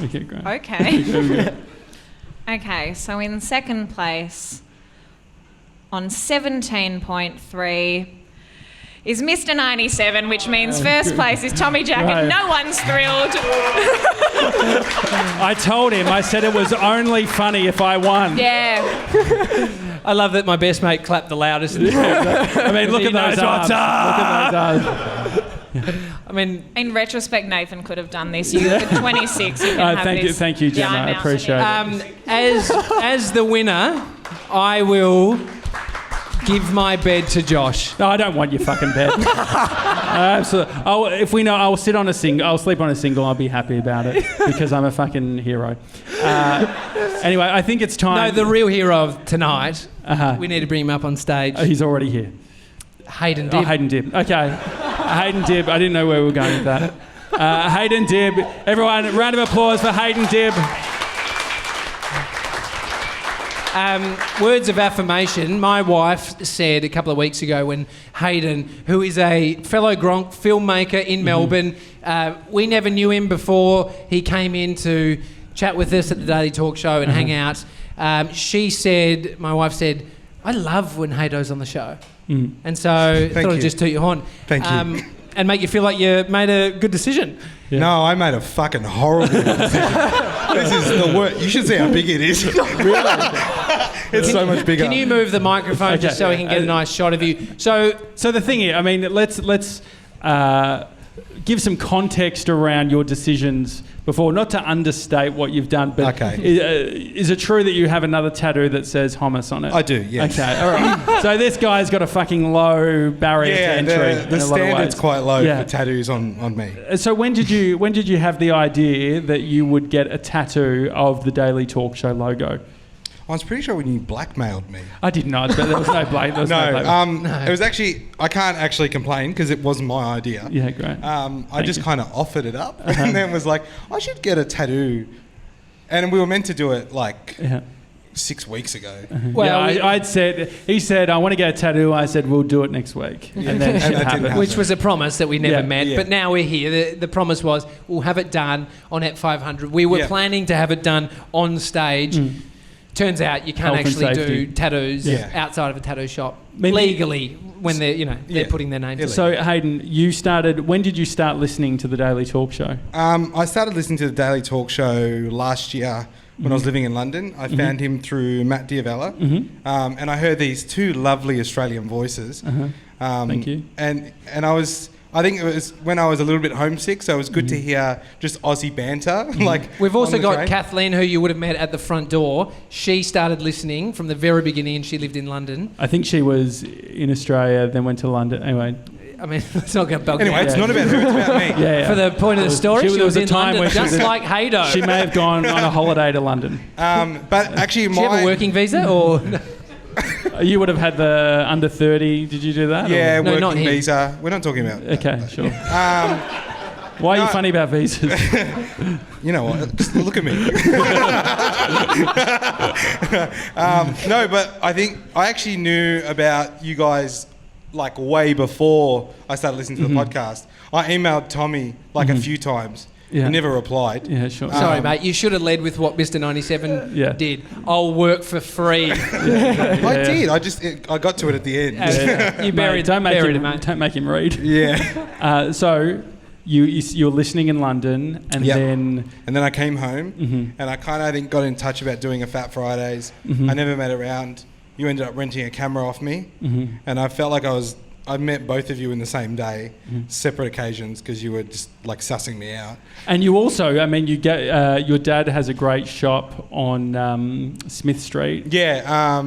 Okay, great. Okay. Okay, so in second place on 17.3 is Mr. 97, which means first place is Tommy Jackett. Right. No one's thrilled. I told him, I said it was only funny if I won. Yeah. I love that my best mate clapped the loudest. I mean, look at those arms. Look at those arms. I mean, in retrospect, Nathan could have done this. You at 26, you can have this. Thank you, Gemma. I appreciate it. As the winner, I will give my bed to Josh. No, I don't want your fucking bed. Absolutely. If we know, I'll sleep on a single. I'll be happy about it because I'm a fucking hero. Anyway, I think it's time. No, the real hero of tonight. We need to bring him up on stage. He's already here. Hayden Dib. Oh, Hayden Dib. Okay. Hayden Dib. I didn't know where we were going with that. Hayden Dib. Everyone, round of applause for Hayden Dib. Words of affirmation. My wife said a couple of weeks ago when Hayden, who is a fellow Gronk filmmaker in Melbourne, we never knew him before he came in to chat with us at the Daily Talk Show and hang out. My wife said, I love when Haydo's on the show. And so I thought I'd just toot your horn. Thank you. And make you feel like you made a good decision. Yeah. No, I made a fucking horrible decision. This is the worst. You should see how big it is. Really? It's so much bigger. Can you move the microphone just so we can get a nice shot of you? So the thing is, I mean, let's give some context around your decisions before, not to understate what you've done, but is it true that you have another tattoo that says hummus on it? I do, yes. Okay, all right. So this guy's got a fucking low barrier to entry. The standard's quite low for tattoos on me. So when did you have the idea that you would get a tattoo of the Daily Talk Show logo? I was pretty sure when you blackmailed me. I did not, but there was no blame. It was actually... I can't actually complain because it was my idea. Yeah, great. I just kind of offered it up and then was like, I should get a tattoo. And we were meant to do it 6 weeks ago. Well, he said, I want to get a tattoo. I said, we'll do it next week. And then shit happened. Which was a promise that we never met. Yeah. But now we're here. The promise was we'll have it done on at 500. We were planning to have it done on stage. Turns out you can't actually do tattoos outside of a tattoo shop legally when they're putting their name to it. So Hayden, when did you start listening to the Daily Talk Show? I started listening to the Daily Talk Show last year when I was living in London. I found him through Matt Diavella, and I heard these two lovely Australian voices. Thank you. And I think it was when I was a little bit homesick, so it was good to hear just Aussie banter. We've also got Kathleen, who you would have met at the front door. She started listening from the very beginning, and she lived in London. I think she was in Australia, then went to London. Anyway, I mean, it's not going to Anyway, it's not about her; it's about me. For the point of the story, she was in London, just like Haydo. She may have gone on a holiday to London. But actually, did you have a working visa or? You would have had the under 30. Did you do that? Yeah, working visa. We're not talking about that. Okay, sure. Why are you funny about visas? You know what? Just look at me. No, but I think I actually knew about you guys way before I started listening to the podcast. I emailed Tommy a few times. Yeah. He never replied. Yeah, sure. Sorry, mate. You should have led with what Mr. 97 did. I'll work for free. I did. I got to it at the end. You buried him, mate. Don't make him read. Yeah. So you're listening in London, and then I came home, and I kind of got in touch about doing a Fat Fridays. I never made it around. You ended up renting a camera off me, and I felt like I met both of you in the same day, separate occasions, because you were just sussing me out. And you also, I mean, your dad has a great shop on Smith Street. Yeah,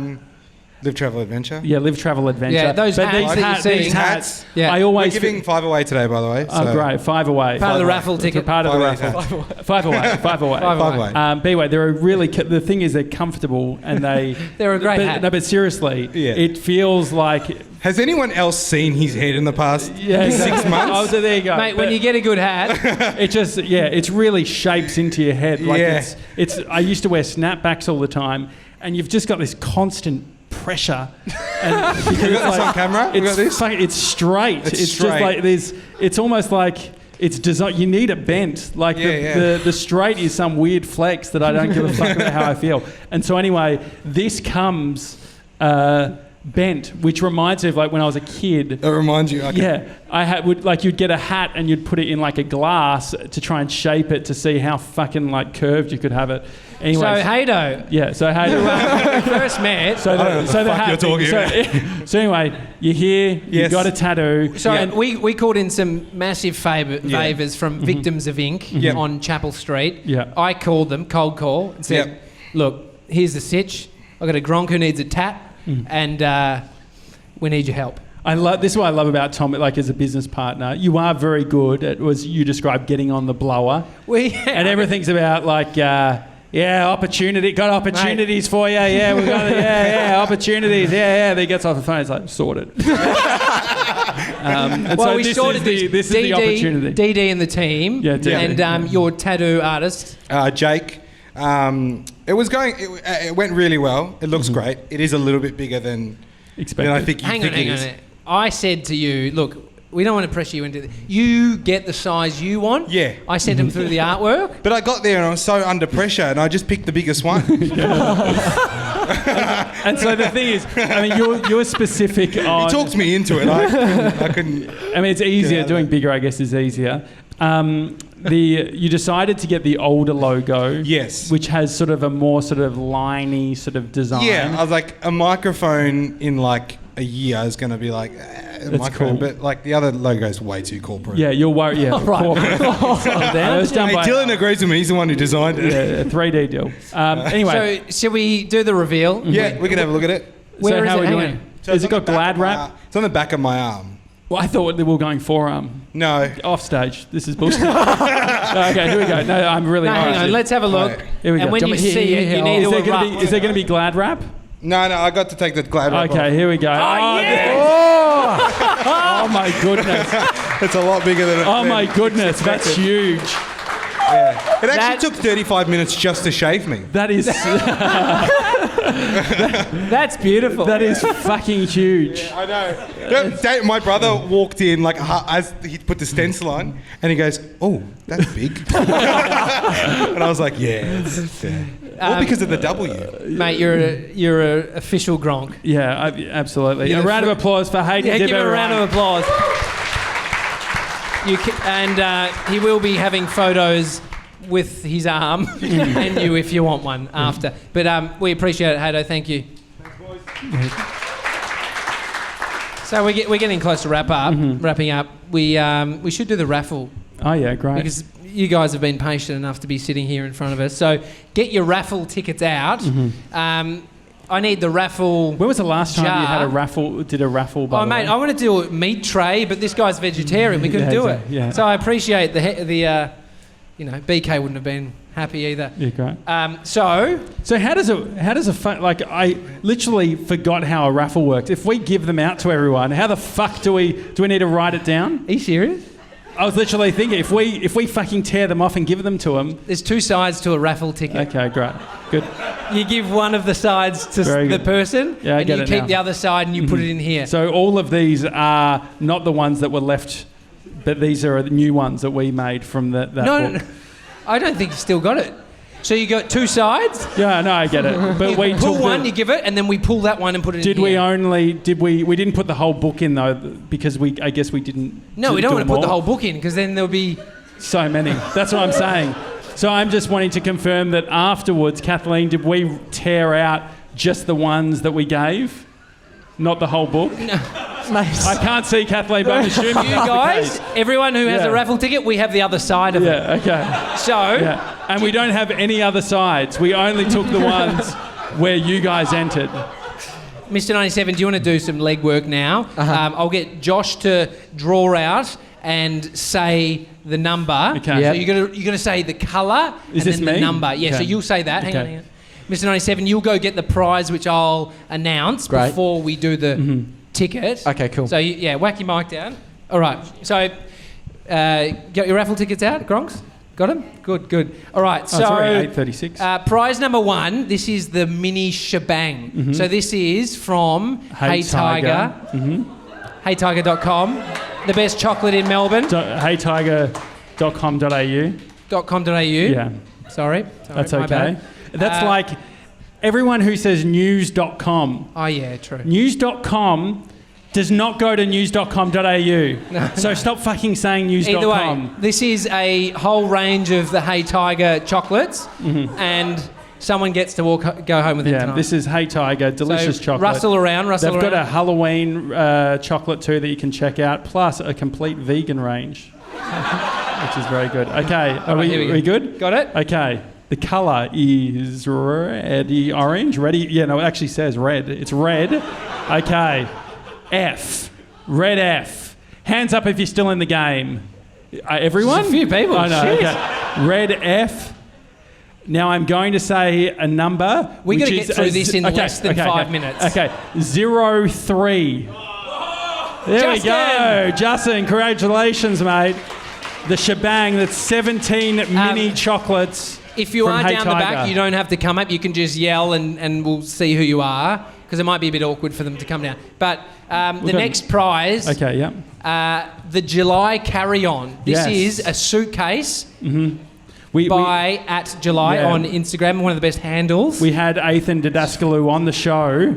Live Travel Adventure. Yeah, Live Travel Adventure. Yeah, those hats. These hats. Yeah. We're giving 5 away today, by the way. Oh, great. 5 away. Part of the raffle ticket. Part of the raffle. 5 away. 5 away. 5 away. Anyway, they're the thing is they're comfortable and they're a great hat. No, but seriously, it feels like... Has anyone else seen his head in the past 6 months? Oh, so there you go. Mate, when you get a good hat... it really shapes into your head. I used to wear snapbacks all the time, and you've just got this constant pressure. And because we got this on camera? We got this? It's straight. It's straight. just like it's almost like it's designed. You need it bent. Like the straight is some weird flex that I don't give a fuck about how I feel. And so anyway, this comes bent, which reminds me of like when I was a kid. It reminds you. Okay. Yeah, you'd get a hat and you'd put it in like a glass to try and shape it to see how fucking like curved you could have it. Anyway, so Haydo. Yeah, so Haydo. When we first met. So the hat. You're talking about. So anyway, you're here. Yes. You got a tattoo. So we called in some massive favours from victims of ink on Chapel Street. Yeah. I called them, cold call, and said, look, here's the sitch. I've got a Gronk who needs a tat, and we need your help. This is what I love about Tom, like as a business partner. You are very good at, as you described, getting on the blower. And everything's about like... opportunity. Got opportunities for you. Yeah, we've got opportunities. Yeah. Then he gets off the phone. It's like sorted. We sorted this is the opportunity. DD and the team. Yeah, DD. And your tattoo artist, Jake. It went really well. It looks great. It is a little bit bigger than expected. I think. Hang on. I said to you, look. We don't want to pressure you into it. You get the size you want. Yeah. I sent him through the artwork. But I got there and I was so under pressure and I just picked the biggest one. And so the thing is, I mean, you're specific on... He talked me into it. I couldn't... I mean, it's easier. Doing bigger, I guess, is easier. You decided to get the older logo. Yes. Which has sort of a more sort of liney sort of design. Yeah, I was like, a microphone in like a year is going to be like... That's cool. But like the other logo is way too corporate. Yeah, you're worried. Yeah, right. Dylan agrees with me. He's the one who designed it. Yeah, a 3D deal. Anyway, so shall we do the reveal? Yeah, we can have a look at it. Where is how it? are we Hang doing? on. So Has it got glad wrap? It's on the back of my arm. Well, I thought they were going forearm. No. Off stage. This is bullshit. Okay, here we go. No, I'm really. Hang on. Let's have a look. Here we go. And when you see it, you need to erupt. Is there going to be glad wrap? No, I got to take the glad wrap off. Okay, here we go. Oh, yes! Oh my goodness. It's a lot bigger than it. Oh my goodness, that's huge. Yeah. It actually took 35 minutes just to shave me. That is... That's beautiful. That is fucking huge. Yeah, I know. My brother walked in like as he put the stencil on, and he goes, "Oh, that's big." And I was like, "Yeah, it's fair." All because of the W. Mate, you're a official Gronk. Yeah, absolutely. A round of applause for Hayden Dib. Give him a round of applause. He will be having photos with his arm and you if you want one after. But we appreciate it, Haydo. Thank you. Thanks, boys. So we're getting close to wrapping up. We should do the raffle. Oh yeah, great. Because you guys have been patient enough to be sitting here in front of us. So get your raffle tickets out. I need the raffle. When was the last time jar. you had a raffle? Did a raffle? By the mate, way? I want to do a meat tray, but this guy's vegetarian. We couldn't do it. Yeah. So I appreciate the BK wouldn't have been happy either. Yeah, great. So how does like I literally forgot how a raffle worked. If we give them out to everyone, how the fuck do we need to write it down? Are you serious? I was literally thinking if we fucking tear them off and give them to them. There's two sides to a raffle ticket. Okay, great, good. You give one of the sides to the person, yeah, and you keep the other side and you put it in here. So all of these are not the ones that were left, but these are the new ones that we made from that book. No, I don't think you still got it. So you got two sides? Yeah, no, I get it. But we pull one, you give it, and then we pull that one and put it in here. We didn't put the whole book in though because I guess we didn't. No, we don't want to put the whole book in because then there'll be so many. That's what I'm saying. So I'm just wanting to confirm that afterwards, Kathleen, did we tear out just the ones that we gave? Not the whole book? No. Mate. I can't see Kathleen, but I'm assuming you guys, everyone who has a raffle ticket, we have the other side of it. Yeah, okay. So... Yeah. And we don't have any other sides. We only took the ones where you guys entered. Mr. 97, do you want to do some legwork now? I'll get Josh to draw out and say the number. Okay. So you're gonna say the colour and then the number. Yeah, okay. So you'll say that. Hang on. Mr. 97, you'll go get the prize, which I'll announce before we do the ticket. Okay, cool. So, whack your mic down. All right. So, get your raffle tickets out, Gronks? Got him? Good. All right, so... sorry, 8:36. Prize number 1, this is the mini shebang. Mm-hmm. So this is from Hey Tiger. HeyTiger.com. The best chocolate in Melbourne. HeyTiger.com.au. .com.au. Yeah. Sorry. That's my okay. bad. That's like everyone who says news.com. Oh, yeah, true. News.com does not go to news.com.au. No. So stop fucking saying news.com. Either way, this is a whole range of the Hey Tiger chocolates, and someone gets to go home with it tonight. This is Hey Tiger, delicious chocolate. Rustle around. They've got a Halloween chocolate too that you can check out, plus a complete vegan range, which is very good. Okay, are we good? Got it? Okay. The colour is reddy orange. Reddy, yeah, no, it actually says red. It's red. Okay. F. Red F. Hands up if you're still in the game. Everyone? There's a few people. I know. Shit. Okay. Red F. Now I'm going to say a number. We're going to get through this in less than 5 minutes. Okay. 03. There we go. Justin, congratulations, mate. The shebang, that's 17 mini chocolates. If you are down the back, you don't have to come up. You can just yell and we'll see who you are, because it might be a bit awkward for them to come down. But the next prize, the July carry-on. This is a suitcase by @July on Instagram, one of the best handles. We had Ethan Didascalou on the show.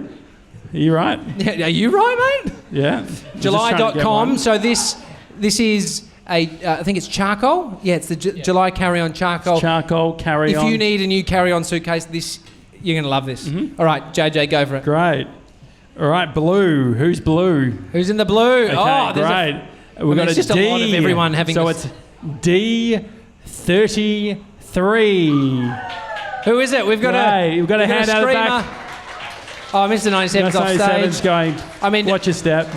Are you right? Yeah, are you right, mate? Yeah. July.com. So this is I think it's charcoal. Yeah, it's the July carry-on charcoal. Charcoal carry-on. If you need a new carry-on suitcase, you're going to love this. All right, JJ, go for it. Great. All right, blue. Who's blue? Who's in the blue? Okay, great. We've got just D. a lot of everyone having So it's D33. Who is it? We've got we've got a hand out of the back. Oh, Mr. 97's off stage. Going, watch your step.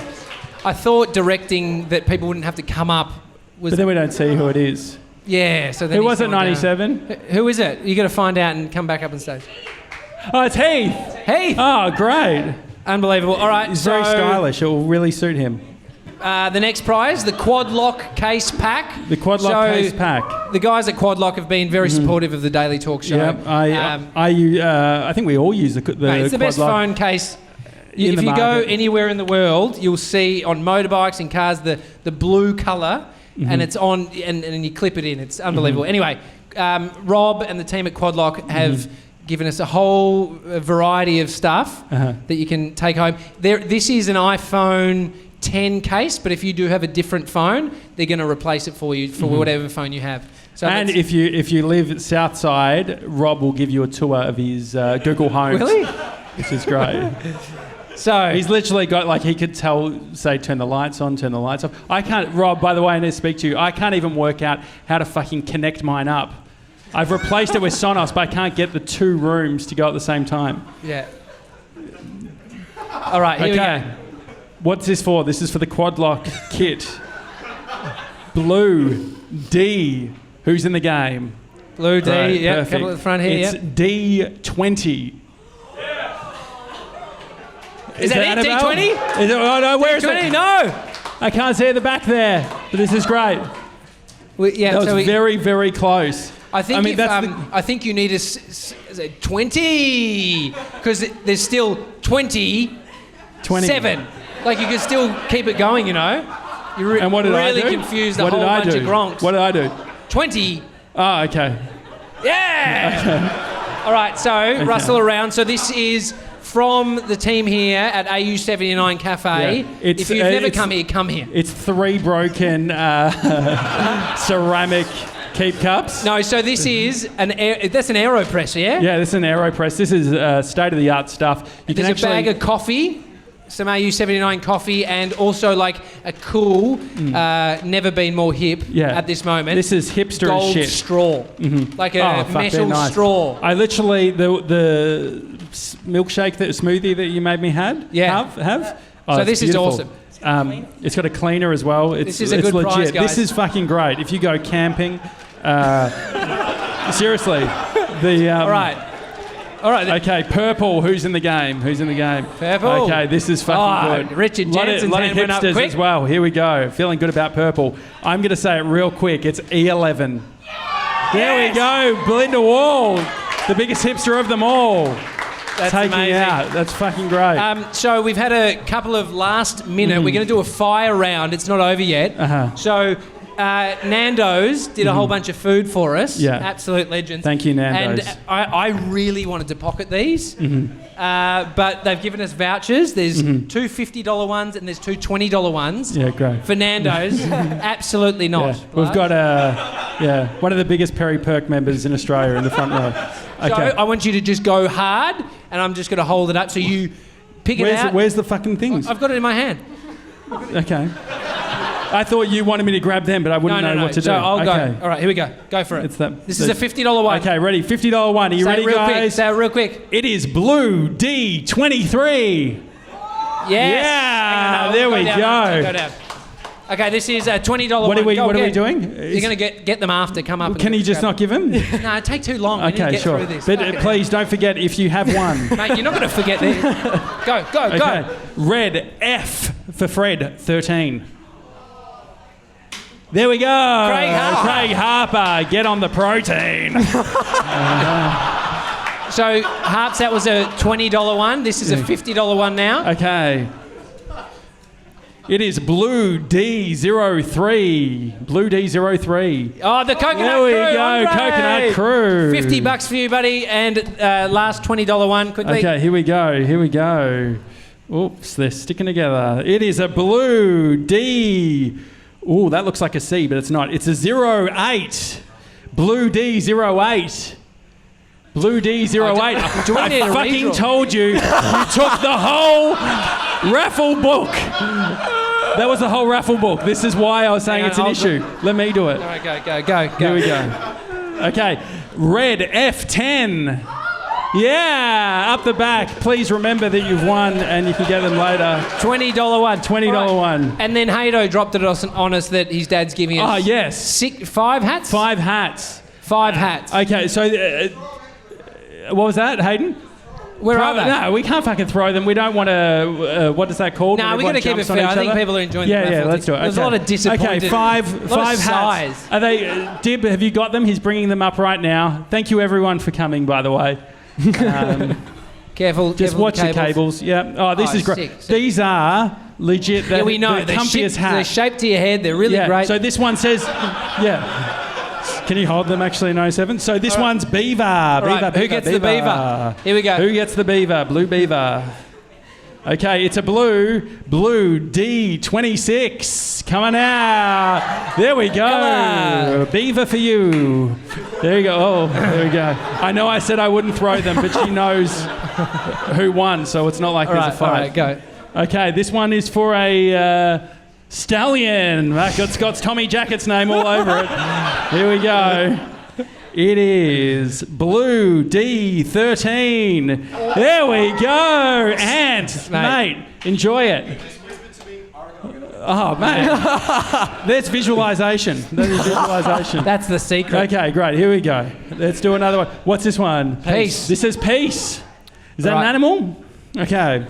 I thought directing that people wouldn't have to come up was... But then we don't see who it is. Yeah, so then who was it, 97? Who is it? You got to find out and come back up on stage. Oh, it's Heath. Heath. Oh, great. Unbelievable. All right, He's very stylish. It will really suit him. The next prize, the Quad Lock Case Pack. The Quad Lock Case Pack. The guys at Quad Lock have been very supportive of the Daily Talk Show. Yeah, I think we all use the mate, it's the best phone case. If you go anywhere in the world, you'll see on motorbikes and cars the blue colour, and it's on, and you clip it in. It's unbelievable. Anyway, Rob and the team at Quad Lock have given us a whole variety of stuff that you can take home. This is an iPhone 10 case, but if you do have a different phone, they're going to replace it for you for whatever phone you have. So and if you live south side, Rob will give you a tour of his Google Homes. Really? Which is great. So he's literally got, like, he could say turn the lights on, turn the lights off. I can't, Rob, by the way, I need to speak to you. I can't even work out how to fucking connect mine up. I've replaced it with Sonos, but I can't get the two rooms to go at the same time. Yeah. All right, here we go. What's this for? This is for the Quad Lock kit. Blue D. Who's in the game? Blue D. Right, yeah, perfect. couple at the front here. It's D20. Is that it? D20? Oh no, where is it? No. I can't see at the back there, but this is great. That was very, very close. I think I think you need a 20 because there's still 27. Like, you can still keep it going, you know. You and what did I do? Really confused the whole bunch of gronks. What did I do? 20. Oh, okay. Yeah. Okay. All right, so rustle around. So this is from the team here at AU79 Cafe. Yeah. If you've never come here, come here. It's 3 broken ceramic keep cups. No, so this is that's an AeroPress, yeah? Yeah, this is an AeroPress. This is state-of-the-art stuff. There's a bag of coffee, some AU79 coffee, and also like a cool, never been more hip at this moment. This is hipster gold as shit. Straw. Like a metal straw. I literally, the milkshake, smoothie that you made me have. Oh, so this beautiful. is awesome. It's got a cleaner as well. This is a good legit. prize, guys. This is fucking great. If you go camping, seriously. All right. Okay, purple. Who's in the game? Purple. Okay, this is fucking good. Richard Janssen lot of went up hipsters quick. as well. Here we go. Feeling good about purple. I'm going to say it real quick. It's E11. There we go. Belinda Wall, the biggest hipster of them all. That's taking amazing. out. That's fucking great. So we've had a couple of last minute. We're going to do a fire round. It's not over yet. So Nando's did a whole bunch of food for us. Yeah. Absolute legends. Thank you, Nando's. And I really wanted to pocket these, but they've given us vouchers. There's two $50 ones and there's two $20 ones. Yeah, great. For Nando's. Absolutely not. Yeah. We've got one of the biggest Perry Perk members in Australia in the front row. Okay. So I want you to just go hard, and I'm just going to hold it up so you pick it out. Where's the fucking things? I've got it in my hand. Okay. I thought you wanted me to grab them, but I wouldn't know what to do. So I'll okay. go. All right, here we go. Go for it. This is a $50 one. Okay, ready? $50 one. Are you ready, real guys? Quick. Say it real quick. It is Blue D23. Yes. Yeah. There we go. Go down. Okay, this is a $20 one. What are we doing? You're going to get them after. Come up. Can you just not give them? No, it take too long. We need to get through this. But please don't forget if you have one. Mate, you're not going to forget this. Go. Red F for Fred 13. There we go. Craig Harper, get on the protein. So, Harps, that was a $20 one. This is a $50 one now. Okay. It is Blue D03. Blue D03. Oh, the Coconut Crew. There we go, Andre. Coconut Crew. $50 for you, buddy. And last $20 one, quickly. Okay, here we go. Oops, they're sticking together. It is a Blue D. Oh, that looks like a C, but it's not. It's a 08. Blue D08. Blue D08. Do we need a I fucking redraw? told you, you took the whole raffle book. That was the whole raffle book. This is why I was saying it's an issue. Let me do it. All right, go. Here we go. Okay, Red F10. Yeah, up the back. Please remember that you've won and you can get them later. $20 one. $20 one. And then Haydo dropped it on us that his dad's giving us. Oh, yes. 5 hats? 5 hats. 5 hats. Okay, so what was that, Hayden? Where are they? No, we can't fucking throw them. We don't want to. What is that called? No, we're going to keep it fair. I think people are enjoying the raffle. Yeah, let's do it. There's a lot of disappointed. Okay, five hats. Size. Are they? Dib, have you got them? He's bringing them up right now. Thank you, everyone, for coming. By the way. Careful. Just watch the cables. Yeah. Oh, this is great. Sick. These are legit. Yeah, we know. The comfiest hats. They're shaped to your head. They're really great. So this one says, yeah. Can you hold them actually in 07? So this one's Beaver. Right, who gets the Beaver? Here we go. Who gets the Beaver? Blue Beaver. Okay, it's a blue D26. Coming out. There we go. Hello. Beaver for you. There you go. Oh, there we go. I know I said I wouldn't throw them, but she knows who won, so it's not like there's a fight. All right, go. Okay, this one is for a stallion. It's got Tommy Jackett's name all over it. Here we go. It is Blue D13. There we go. Ant, mate, enjoy it. Oh, mate. There's visualization. That's the secret. Okay, great. Here we go. Let's do another one. What's this one? Peace. This is peace. Is that an animal? Okay.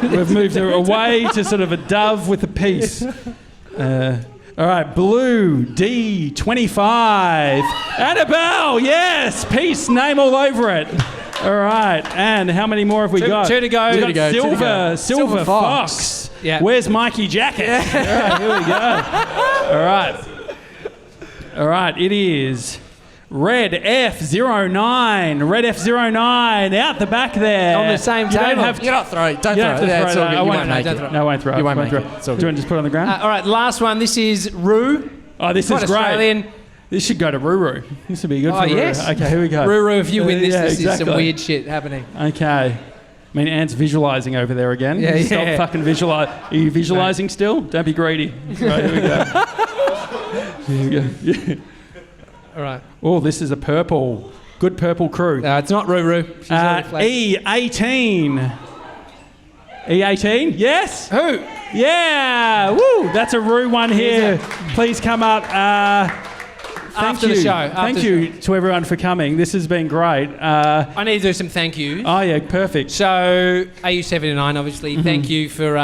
We've moved her away to sort of a dove with a piece. All right, Blue D25. Annabelle, yes, peace, name all over it. All right, and how many more have we got? Two to go. We've got Silver Fox. Yeah. Where's Mikey Jackett? Yeah. Here we go. All right, it is Red F09. Red F09 out the back there. On the same table. You're not throwing. Don't you throw don't it. have to throw it. You won't make it. No, I won't throw it. You won't make it. It's all Do you want to just put it on the ground? All right, last one. This is Roo. Oh, this is great. Australian. This should go to Ruru. This would be good for Ruru. Yes. Okay, here we go. Ruru, if you win this, this is exactly. some weird shit happening. Okay. I mean, Ant's visualising over there again. Yeah, Stop fucking visualising. Are you visualising still? Don't be greedy. Right, here we go. Here we go. Yeah. All right. Oh, this is a purple. Good purple crew. It's not Ruru. E18. E18? Yes? Who? Yeah! Woo! That's a Roo one here. Please come up. After the show. Thank you to everyone for coming. This has been great. I need to do some thank yous. Oh, yeah, perfect. So, AU79, obviously, thank you for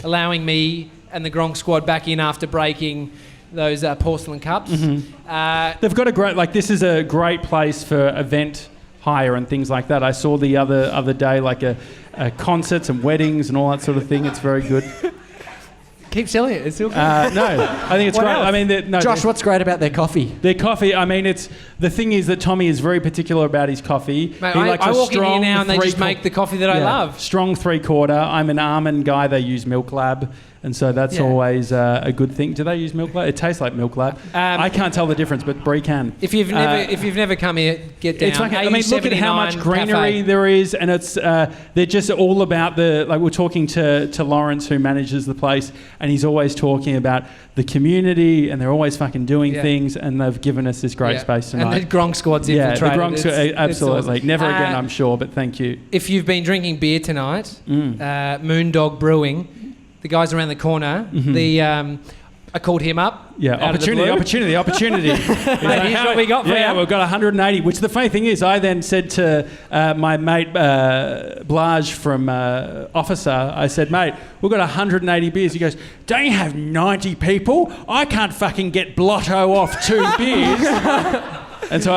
allowing me and the Gronk Squad back in after breaking those porcelain cups. They've got a great, this is a great place for event hire and things like that. I saw the other day, concerts and weddings and all that sort of thing. It's very good. Keep selling it. It's still good. No, I think it's great. Else? I mean, Josh, what's great about their coffee? Their coffee. I mean, the thing is that Tommy is very particular about his coffee. Mate, he likes I a walk in here strong now and they just make the coffee that I love. Strong 3/4. I'm an almond guy. They use Milk Lab. And so that's always a good thing. Do they use Milk Lab? It tastes like Milk Lab. I can't tell the difference, but Brie can. If you've never come here, get down. It's like, I mean, look at how much greenery there is, and it's they're just all about we're talking to Lawrence, who manages the place, and he's always talking about the community, and they're always fucking doing things, and they've given us this great space tonight. And the Gronk Squad's infiltrated. Yeah, the Gronk Squad, absolutely. Awesome. Never again, I'm sure, but thank you. If you've been drinking beer tonight, Moondog Brewing, the guys around the corner, I called him up. Yeah, opportunity. Here's what we got for you. We've got 180, which the funny thing is, I then said to my mate Blage from Officer, I said, mate, we've got 180 beers. He goes, don't you have 90 people? I can't fucking get Blotto off 2 beers. And so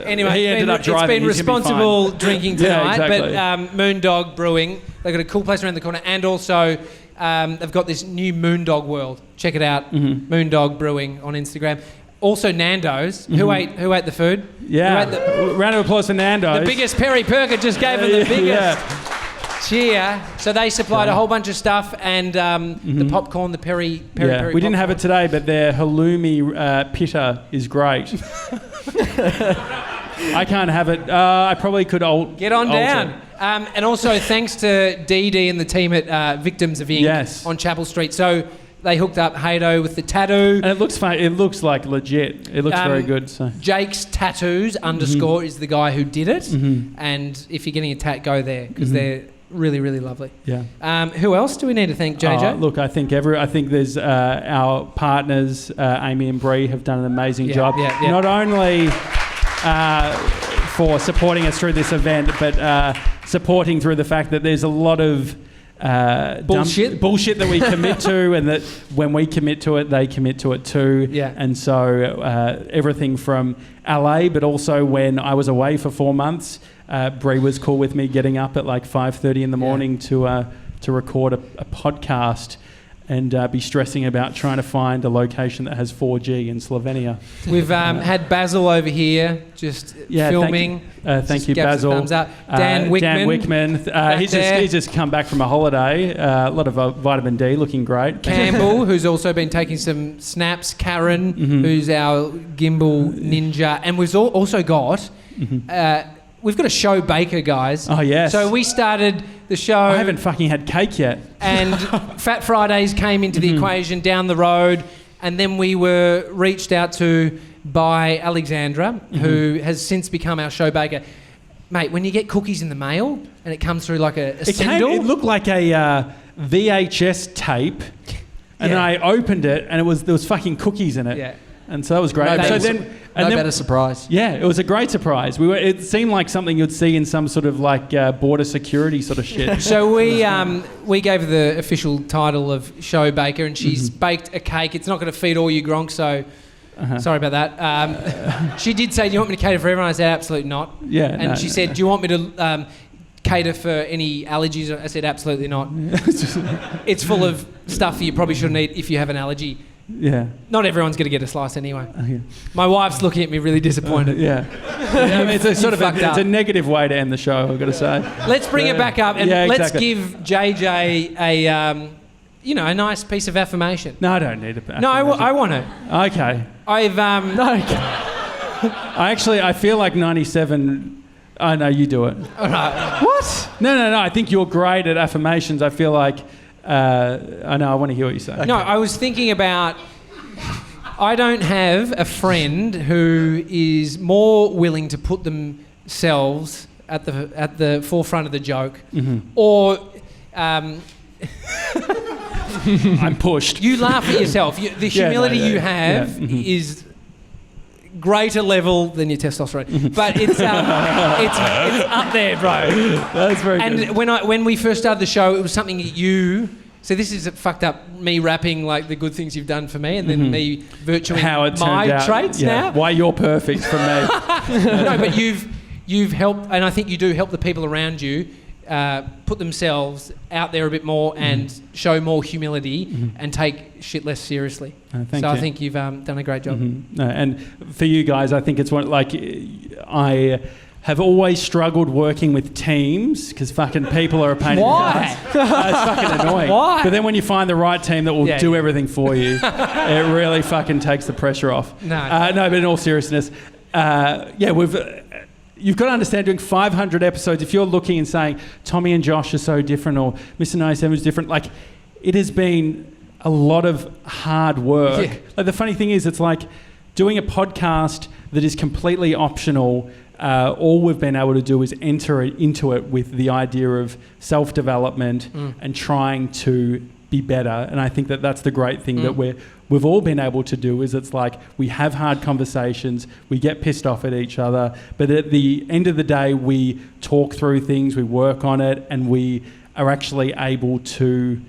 anyway, he ended up driving. It's been responsible drinking tonight, exactly. But Moondog Brewing, they've got a cool place around the corner, and also they've got this new Moondog World. Check it out, Moondog Brewing on Instagram. Also Nando's. Who ate the food? Yeah. Round of applause for Nando's. The biggest Perry Perker just gave them the biggest cheer. So they supplied a whole bunch of stuff, and the popcorn, the Perry Perry. We didn't have it today, but their halloumi pitta is great. I can't have it. I probably could get on down. And also thanks to DD and the team at Victims of Ink on Chapel Street. So they hooked up Haydo with the tattoo. And it looks fun. It looks like legit. It looks very good. So Jake's Tattoos _, is the guy who did it. And if you're getting a tat, go there because they're really, really lovely. Yeah. Who else do we need to thank, JJ? Look, I think there's our partners, Amy and Bree, have done an amazing job. Yeah. Not only for supporting us through this event, but supporting through the fact that there's a lot of bullshit that we commit to, and that when we commit to it, they commit to it too. Yeah. And so everything from LA, but also when I was away for 4 months, Bree was cool with me getting up at 5:30 in the morning to record a podcast and be stressing about trying to find a location that has 4G in Slovenia. We've had Basil over here just filming. Thank you, Basil. Thumbs up. Dan Wickman. He's just come back from a holiday. A lot of vitamin D, looking great. Campbell, who's also been taking some snaps. Karen, who's our gimbal ninja. And we've also got... we've got a show baker, guys. Oh, yes. So we started the show... I haven't fucking had cake yet. And Fat Fridays came into the equation down the road, and then we were reached out to by Alexandra, who has since become our show baker. Mate, when you get cookies in the mail and it comes through like a sendal... It looked like a VHS tape, and then I opened it, and there was fucking cookies in it. Yeah. And so that was great. No better surprise. Yeah, it was a great surprise. It seemed like something you'd see in some sort of border security sort of shit. So we gave her the official title of show baker, and she's baked a cake. It's not going to feed all you gronks, so sorry about that. She did say, "Do you want me to cater for everyone?" I said, "Absolutely not." Yeah. And she said, "Do you want me to cater for any allergies?" I said, "Absolutely not." It's full of stuff that you probably shouldn't eat if you have an allergy. Yeah. Not everyone's going to get a slice anyway. My wife's looking at me really disappointed. I mean, it's a sort of it's a negative way to end the show, I've got to say. Let's bring it back up and let's give JJ a nice piece of affirmation. No, I don't need it. No, I want it. Okay. I feel like 97. Oh, no, you do it. All right. What? No. I think you're great at affirmations. I feel like... I know, I want to hear what you say. No, I was thinking about... I don't have a friend who is more willing to put themselves at the forefront of the joke, or... I'm pushed. You laugh at yourself. The humility you have is... greater level than your testosterone, but it's up there, bro. That's very good. And when we first started the show, it was something that you So this is fucked up. Me rapping like the good things you've done for me, and then me virtuing How it my turned out, traits now. Why you're perfect for me. No, but you've helped, and I think you do help the people around you put themselves out there a bit more and show more humility and take shit less seriously. Thank you. I think you've done a great job. No, and for you guys, I think it's one like I have always struggled working with teams because fucking people are a pain in the ass. It's fucking annoying. Why? But then when you find the right team that will do everything for you, it really fucking takes the pressure off. No. No, but in all seriousness, you've got to understand, doing 500 episodes, if you're looking and saying, Tommy and Josh are so different or Mr. 97 is different, like, it has been a lot of hard work. Yeah. Like, the funny thing is, it's like doing a podcast that is completely optional. All we've been able to do is enter into it with the idea of self-development and trying to be better. And I think that that's the great thing that we've all been able to do, is it's like we have hard conversations, we get pissed off at each other, but at the end of the day, we talk through things, we work on it, and we are actually able to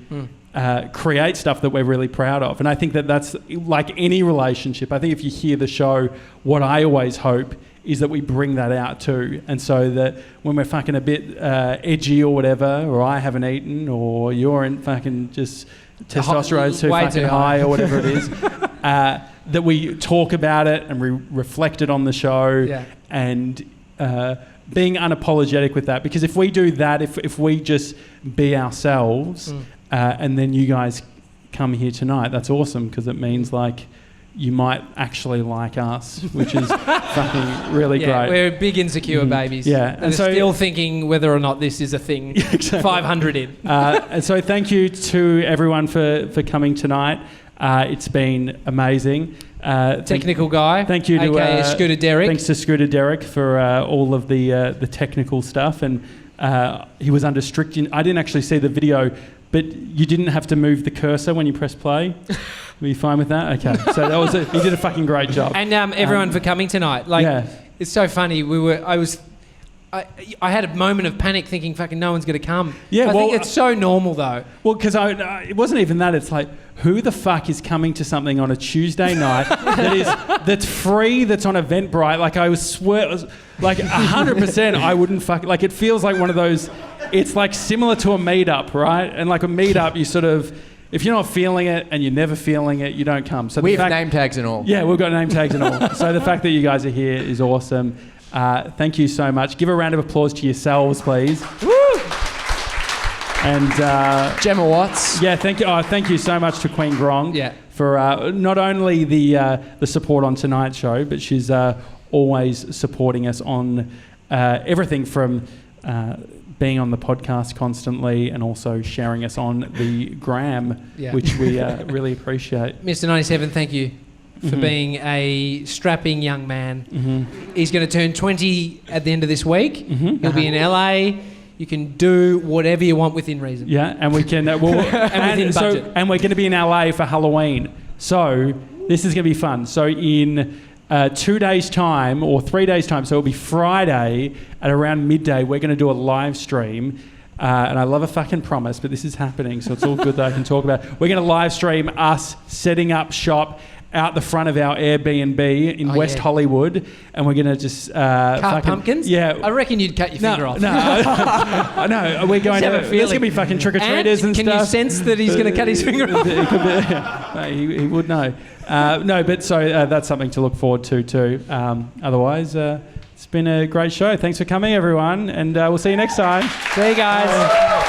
create stuff that we're really proud of. And I think that that's like any relationship. I think if you hear the show, what I always hope is that we bring that out too. And so that when we're fucking a bit edgy or whatever, or I haven't eaten, or you're in fucking just testosterone's too fucking high or whatever it is, that we talk about it and we reflect it on the show and being unapologetic with that. Because if we do that, if we just be ourselves and then you guys come here tonight, that's awesome, because it means like you might actually like us, which is fucking really great. We're big insecure babies. Yeah. And so still thinking whether or not this is a thing. Exactly. 500 in. And so thank you to everyone for coming tonight. It's been amazing. Technical guy. Thank you to AKA Scooter Derek. Thanks to Scooter Derek for all of the technical stuff. And he was under strict... I didn't actually see the video, but you didn't have to move the cursor when you press play. Were you fine with that? Okay. So that was he did a fucking great job. And everyone for coming tonight. Like, it's so funny. I had a moment of panic thinking fucking no one's going to come. Yeah, I think it's so normal though. Well, because it wasn't even that. It's like, who the fuck is coming to something on a Tuesday night that's free, that's on Eventbrite? Like, I swear, like 100%, I wouldn't fuck. Like, it feels like one of those. It's like similar to a meetup, right? And like a meetup, you sort of, if you're not feeling it and you're never feeling it, you don't come. So we have name tags and all. Yeah, we've got name tags and all. So the fact that you guys are here is awesome. Thank you so much. Give a round of applause to yourselves, please. Woo! And Gemma Watts. Yeah, thank you. Thank you so much to Queen Gronk for not only the support on tonight's show, but she's always supporting us on everything from being on the podcast constantly and also sharing us on the gram, which we really appreciate. Mr. 97, thank you for being a strapping young man. He's going to turn 20 at the end of this week. He'll be in LA. You can do whatever you want within reason. Yeah, and we can... and within budget. And we're going to be in LA for Halloween. So this is going to be fun. So in 2 days' time or 3 days' time, so it'll be Friday at around midday, we're going to do a live stream. And I love a fucking promise, but this is happening, so it's all good that I can talk about. We're going to live stream us setting up shop out the front of our Airbnb in West Hollywood, and we're going to just... cut pumpkins? Yeah. I reckon you'd cut your finger off. No, I know. We're going to... There's going to be fucking trick-or-treaters and can stuff. Can you sense that he's going to cut his finger off? He would know. No, but so that's something to look forward to too. Otherwise, it's been a great show. Thanks for coming, everyone, and we'll see you next time. See you guys.